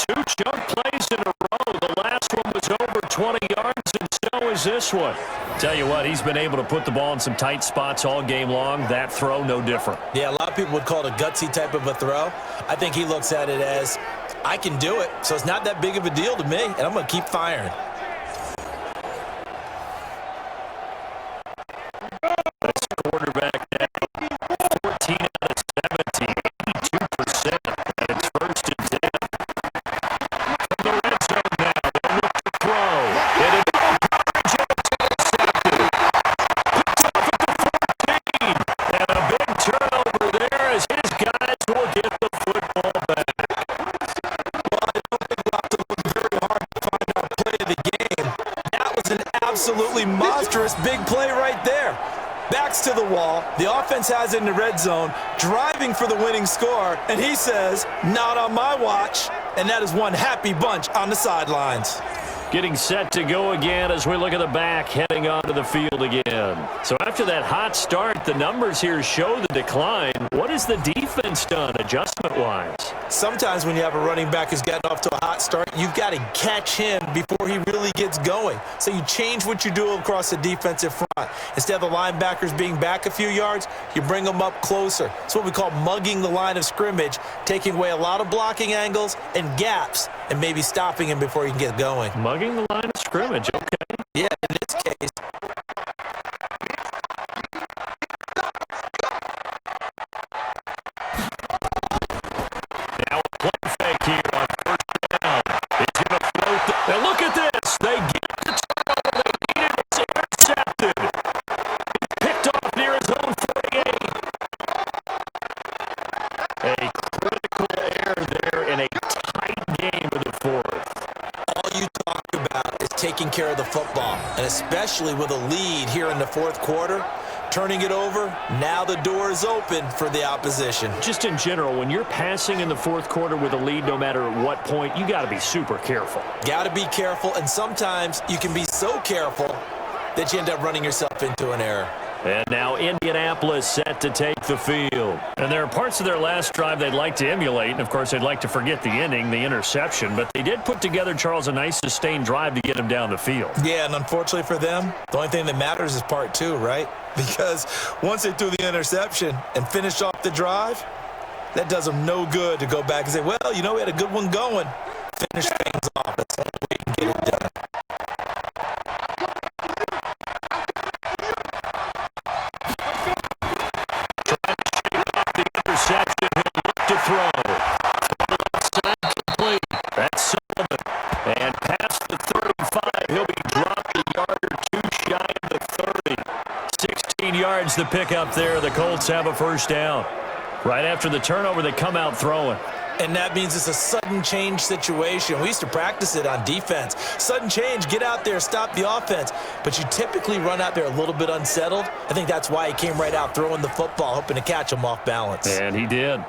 2 chunk plays in a row. The last one was over 20 yards, and so is this one. Tell you what, he's been able to put the ball in some tight spots all game long. That throw, no different. Yeah, a lot of people would call it a gutsy type of a throw. I think he looks at it as, I can do it, so it's not that big of a deal to me, and I'm going to keep firing. That's quarterback now. 14 out of 17, 82%. And it's 1st and 10. From the red zone now, they'll look to throw. And it intercepted. Picks up at the 14. And a big turnover there as his guys will get the football back. Well, I don't think we'll have to look very hard to find out play of the game. That was an absolutely monstrous big play right there. Backs to the wall. The offense has it in the red zone, driving for the winning score, and he says, not on my watch. And that is one happy bunch on the sidelines. Getting set to go again as we look at the back heading onto the field again. So after that hot start, the numbers here show the decline. What has the defense done adjustment-wise? Sometimes when you have a running back who's gotten off to a hot start, you've got to catch him before he really gets going. So you change what you do across the defensive front. Instead of the linebackers being back a few yards, you bring them up closer. It's what we call mugging the line of scrimmage, taking away a lot of blocking angles and gaps, and maybe stopping him before he can get going. Mugging the line of scrimmage, okay. Yeah, in this case. Now a play fake here on 1st down. It's going to float. Now look at this. They get the turnover they needed. It's intercepted. Picked off near his own 48. A critical error there in a tight game of the 4th. All you talk about is taking care of the football, and especially with a lead here in the 4th quarter, turning it over, now the door is open for the opposition. Just in general, when you're passing in the 4th quarter with a lead, no matter at what point, you got to be super careful. Got to be careful, and sometimes you can be so careful that you end up running yourself into an error. And now Indianapolis set to take the field. And there are parts of their last drive they'd like to emulate. And, of course, they'd like to forget the ending, the interception. But they did put together, Charles, a nice sustained drive to get him down the field. Yeah, and unfortunately for them, the only thing that matters is part 2, right? Because once they threw the interception and finished off the drive, that does them no good to go back and say, well, you know, we had a good one going. Finish things off. That's the only way you can get it done. Interception, he'll look to throw. Complete. That's Sullivan. And past the 35, he'll be dropped a yard or 2 shy of the 30. 16 yards the pickup there. The Colts have a first down. Right after the turnover, they come out throwing. And that means it's a sudden change situation. We used to practice it on defense. Sudden change, get out there, stop the offense. But you typically run out there a little bit unsettled. I think that's why he came right out throwing the football, hoping to catch him off balance. And he did.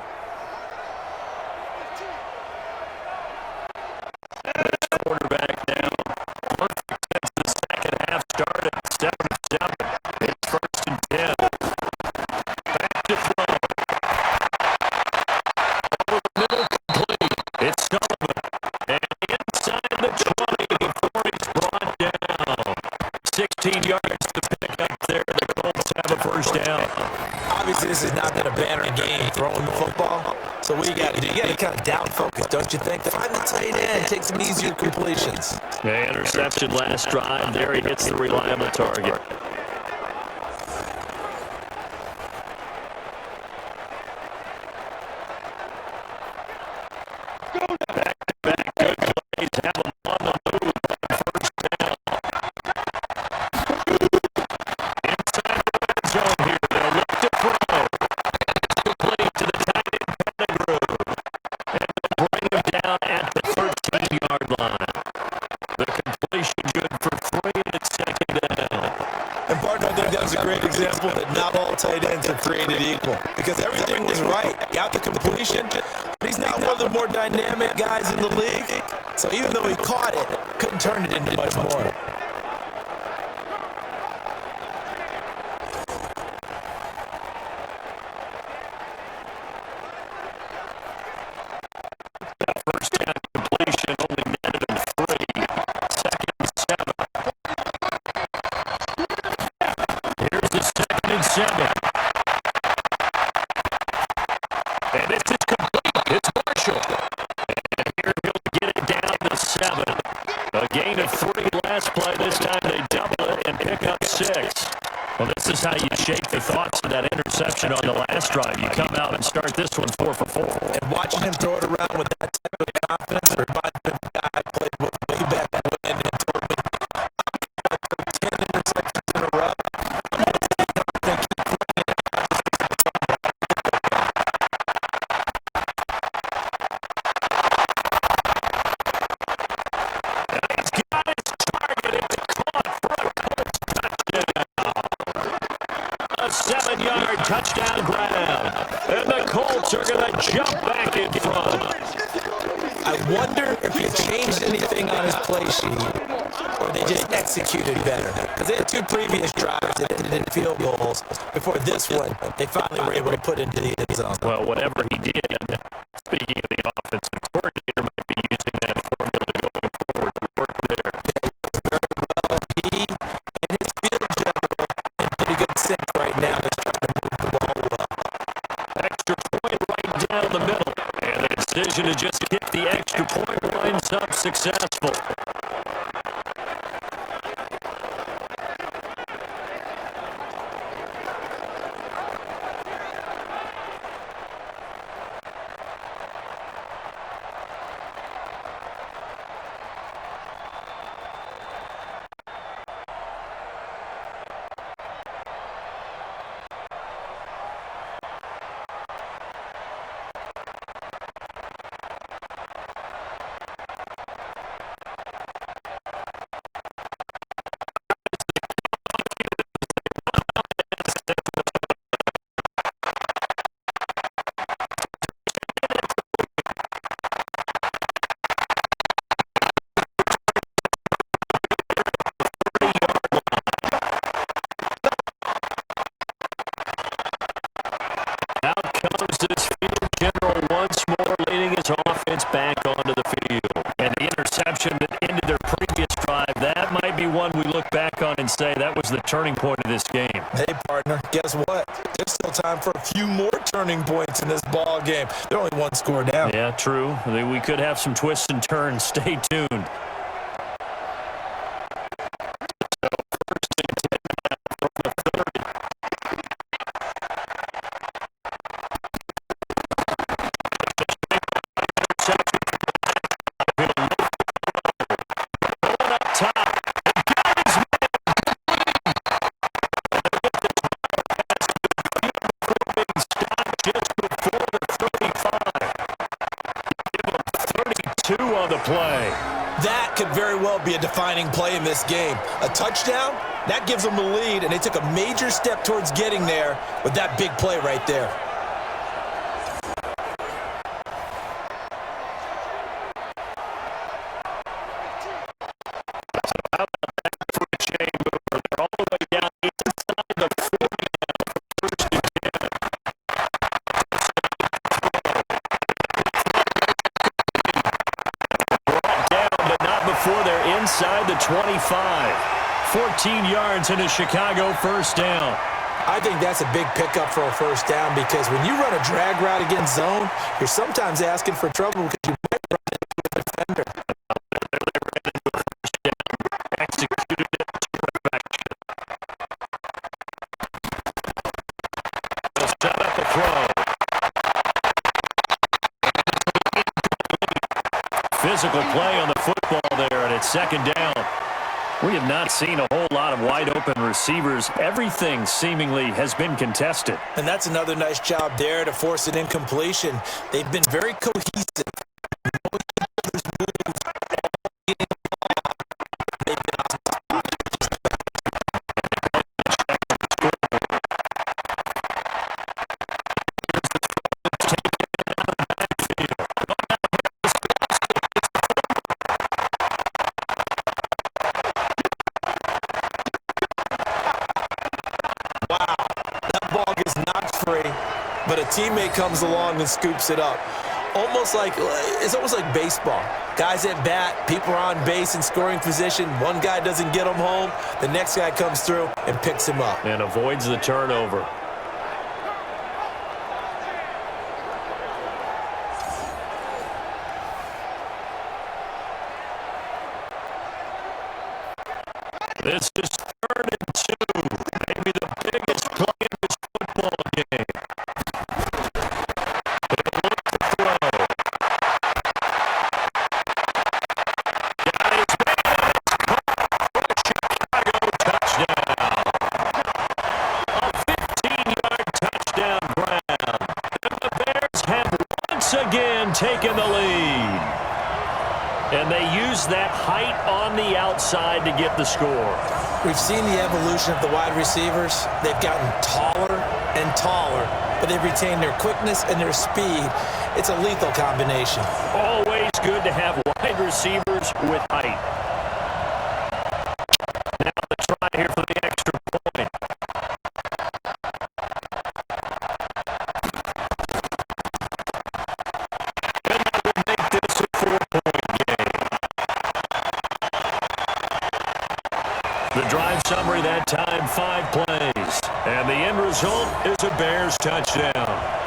Obviously, this has not been a banner game throwing the football. So what you got to do? You got to kind of down focus, don't you think? Find the tight end, take some easier completions. The interception last drive. There he hits the reliable target. Back-to-back good plays. Have him on the move on first down. Inside the red zone here. They'll look to throw. Complete to the tight end, Pettigrew. And they'll bring him down at the 13-yard line. The completion good for 3, and it's second down. And partner, I think that was a great example that not all tight ends are created equal. Because everything was right. Got the completion. He's not one of the more dynamic guys in the league. So even though he caught it, couldn't turn it into much more. That first down completion only netted him 3. Second and 7. Here's the second and 7. And this is complete. It's Marshall. And here he'll get it down to 7. A gain of 3 last play. This time they double it and pick up 6. Well, this is how you shake the thoughts of that interception on the last drive. You come out and start this one 4 for 4. And watching him throw it around with that type of confidence reminds me of the guy I played with way back when and told me 10 interceptions in a row. I'm going to see everything keep playing it. He's got his target. It's caught for a Colts touchdown. A 7-yard touchdown grab. And the Colts are going to jump back in front. I wonder if he changed anything on his play sheet or they just executed better. Because they had 2 previous drives that ended in field goals. Before this one, they finally were able to put into the end zone. Well, whatever he did, speaking of the offensive coordinator, might be using that formula going forward to work there. He and his field general in pretty good sync right now. They're trying to move the ball well. Extra point right down the middle. And the decision to just kick the extra point winds up successful. This field general once more leading his offense back onto the field. And the interception that ended their previous drive, that might be one we look back on and say that was the turning point of this game. Hey, partner, guess what? There's still time for a few more turning points in this ball game. They're only 1 score down. Yeah, true. We could have some twists and turns. Stay tuned. So first and 10 from the 30. On the play. That could very well be a defining play in this game. A touchdown, that gives them the lead, and they took a major step towards getting there with that big play right there. How about that for a chain mover? They're all the way down inside the 40 now for first and 10. Brought down, but not before they're inside the 25. 14 yards into Chicago, first down. I think that's a big pickup for a first down because when you run a drag route against zone, you're sometimes asking for trouble because you might run into a defender. Executed it to perfection. They'll set up a throw. Physical play on the football there, and it's second down. We have not seen a whole lot of wide-open receivers. Everything seemingly has been contested. And that's another nice job there to force an incompletion. They've been very cohesive. But a teammate comes along and scoops it up. It's almost like baseball. Guys at bat, people are on base in scoring position. One guy doesn't get him home. The next guy comes through and picks him up. And avoids the turnover. This is 3rd and 2. Maybe the biggest play in this football game. Again taking the lead. And they use that height on the outside to get the score. We've seen the evolution of the wide receivers. They've gotten taller and taller, but they've retained their quickness and their speed. It's a lethal combination. Always good to have wide receivers with height. Now the try here for the extra point. The drive summary that time, 5 plays. And the end result is a Bears touchdown.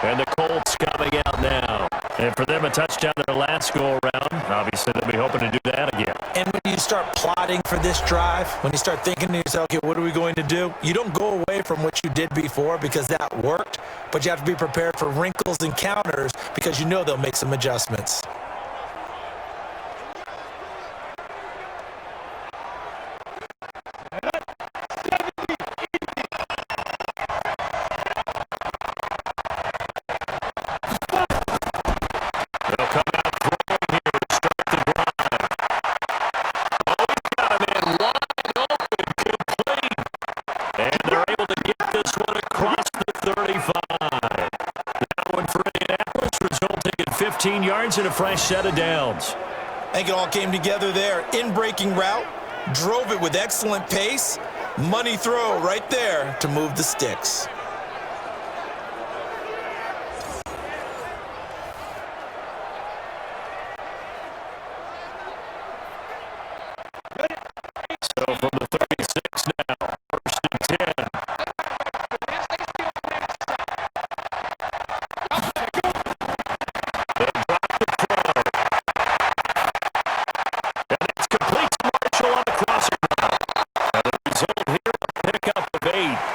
And the Colts coming out now. And for them, a touchdown their last go-around. Obviously, they'll be hoping to do that again. And when you start plotting for this drive, when you start thinking to yourself, okay, what are we going to do? You don't go away from what you did before because that worked, but you have to be prepared for wrinkles and counters because you know they'll make some adjustments. Yards and a fresh set of downs. I think it all came together there. In-breaking route, drove it with excellent pace. Money throw right there to move the sticks. So from the 36 now, 1st and 10.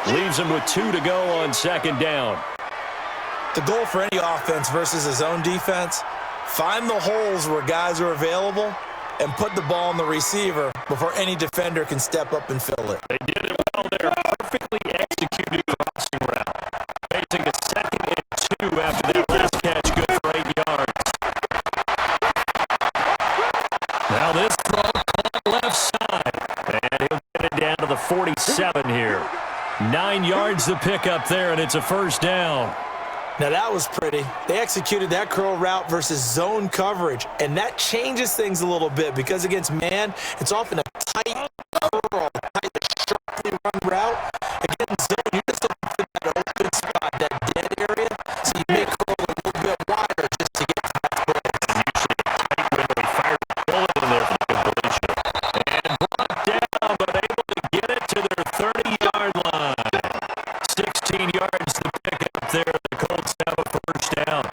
Leaves him with 2 to go on 2nd down. The goal for any offense versus his own defense, Find the holes where guys are available and put the ball on the receiver before any defender can step up and fill it. They did it well there. Perfectly executed crossing route. Facing a 2nd and 2 after that last catch. Good for 8 yards. Now this throw caught left side. And he'll get it down to the 47 here. 9 yards to pick up there, and it's a first down. Now that was pretty. They executed that curl route versus zone coverage, and that changes things a little bit because against man, it's often a tight curl, tight, sharply run route. Against zone, you're just looking for that open spot, that dead area, so you may curl a little bit wider just to get to that place. Usually a tight window. He fired a bullet in there for the completion. And brought down, but able to get it to their 30-yard line. 16 yards to pick up there. The Colts have a first down.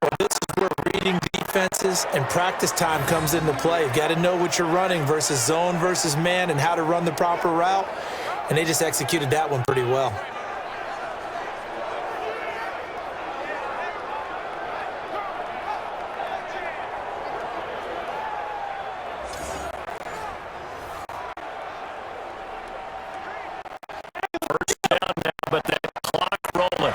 Well, this is where reading defenses and practice time comes into play. You've got to know what you're running versus zone versus man and how to run the proper route. And they just executed that one pretty well. First down now, but that clock rolling.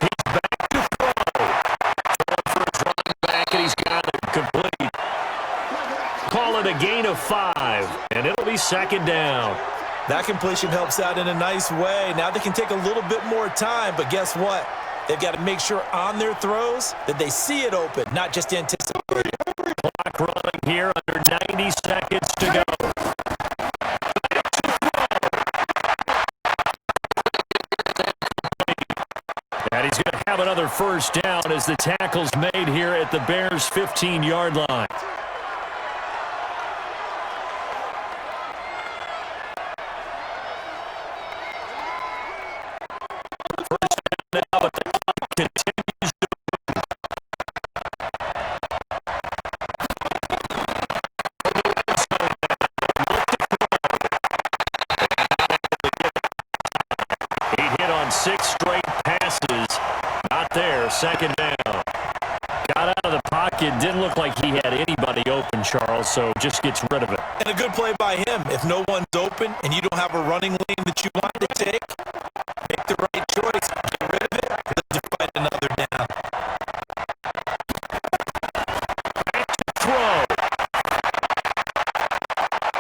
He's back to throw. Throwing for his running back, and he's got it complete. Call it a gain of 5, and it'll be 2nd down. That completion helps out in a nice way. Now they can take a little bit more time, but guess what? They've got to make sure on their throws that they see it open, not just anticipate it. Clock running here, under 90 seconds to go. And he's going to have another first down as the tackle's made here at the Bears' 15-yard line. First down now, but the clock continues to move. 6 straight passes. Not there. 2nd down. Got out of the pocket. Didn't look like he had anybody open, Charles, so just gets rid of it. And a good play by him. If no one's open and you don't have a running lane that you want to take, make the right choice. Get rid of it. Let's find another down. Back to throw.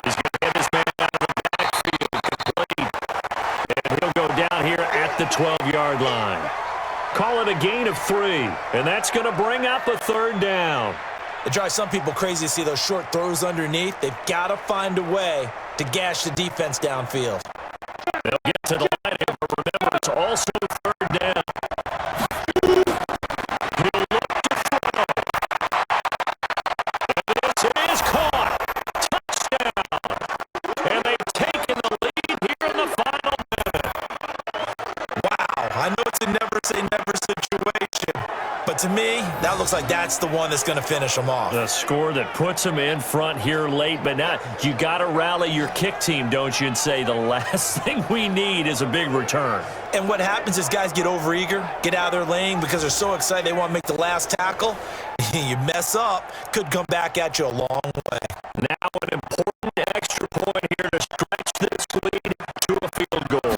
He's going to get this man out of the backfield complete. And he'll go down here at the 12-yard line. Call it a gain of 3, and that's going to bring up a 3rd down. It drives some people crazy to see those short throws underneath. They've got to find a way to gash the defense downfield. They'll get to the line here, but remember, it's also 3rd down. He'll look to throw. And this is caught. Touchdown. And they've taken the lead here in the final minute. Wow, I know it's a never-say-never situation, but to me, that looks like that's the one that's going to finish them off. The score that puts them in front here late, but now you got to rally your kick team, don't you, and say the last thing we need is a big return. And what happens is guys get overeager, get out of their lane because they're so excited they want to make the last tackle. You mess up, could come back at you a long way. Now an important extra point here to stretch this lead to a field goal.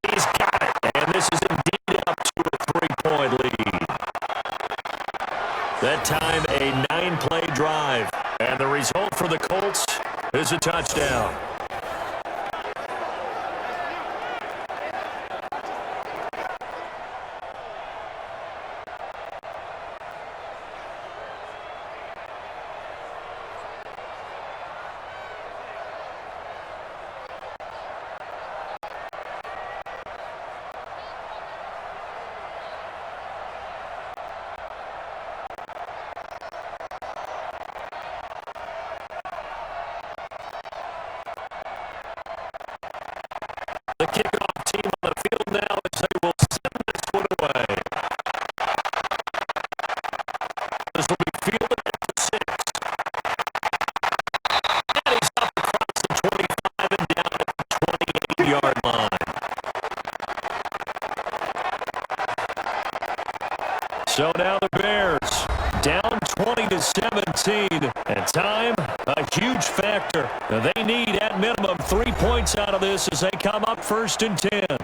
He's got it, and this is indeed up to a 3-point lead. That time a 9-play drive, and the result for the Colts is a touchdown. So now the Bears down 20-17, and time, a huge factor. They need at minimum 3 points out of this as they come up 1st and 10.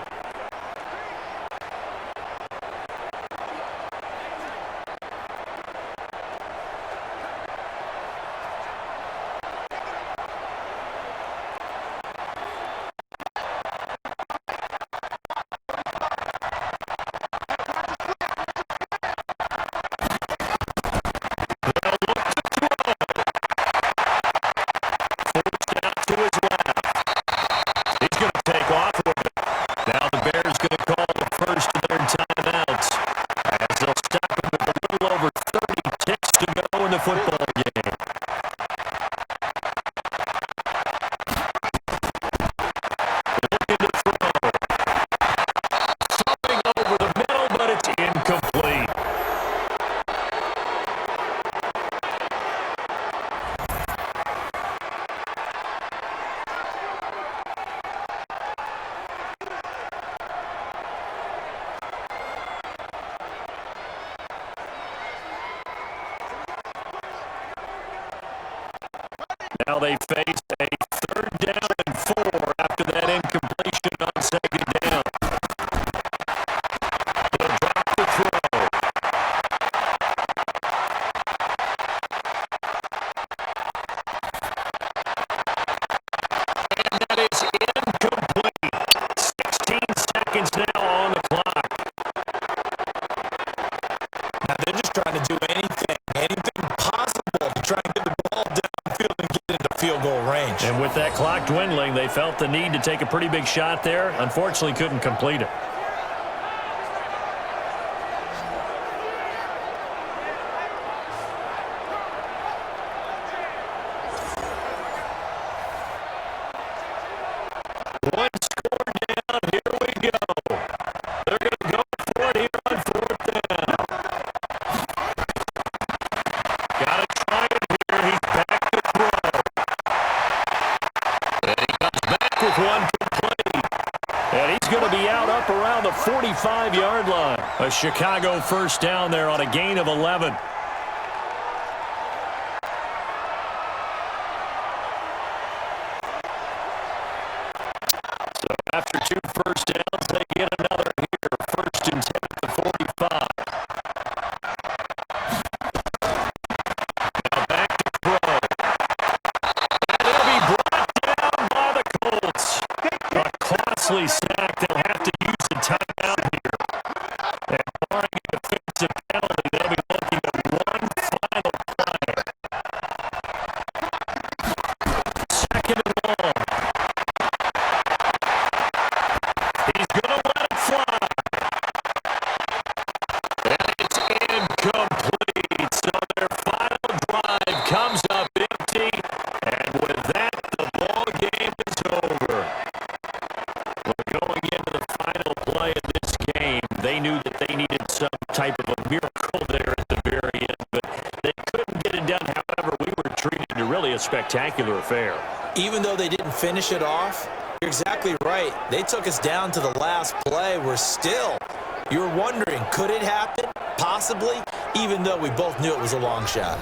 Now they face a 3rd down and 4 after that incompletion on 2nd down. They'll drop the throw. And that is incomplete. 16 seconds now on the clock. Now they're just trying to do anything possible to try and get the ball downfield and get into field goal range. And with that clock dwindling, they felt the need to take a pretty big shot there. Unfortunately, couldn't complete it. One score down. Here we go. They're going to go for it here on 4th down. Got to try it here. He's back to throw. And he comes back with one complete. And he's going to be out up around the 45-yard line. A Chicago 1st down there on a gain of 11. So after 2 first downs, they get another here. 1st and 10 at the 45. Now back to throw. And it'll be brought down by the Colts. A costly sack. They'll have to use the timeout here. And barring a defensive penalty, they'll be looking at one final play. 2nd and long. He's going to let it fly. And it's incomplete. So their final drive comes up empty. And with that, the ball game is over. We're going into the final play of this game. They knew that they needed some type of a miracle there at the very end, but they couldn't get it done. However, we were treated to really a spectacular affair. Even though they didn't finish it off, you're exactly right. They took us down to the last play. You were wondering, could it happen? Possibly, even though we both knew it was a long shot.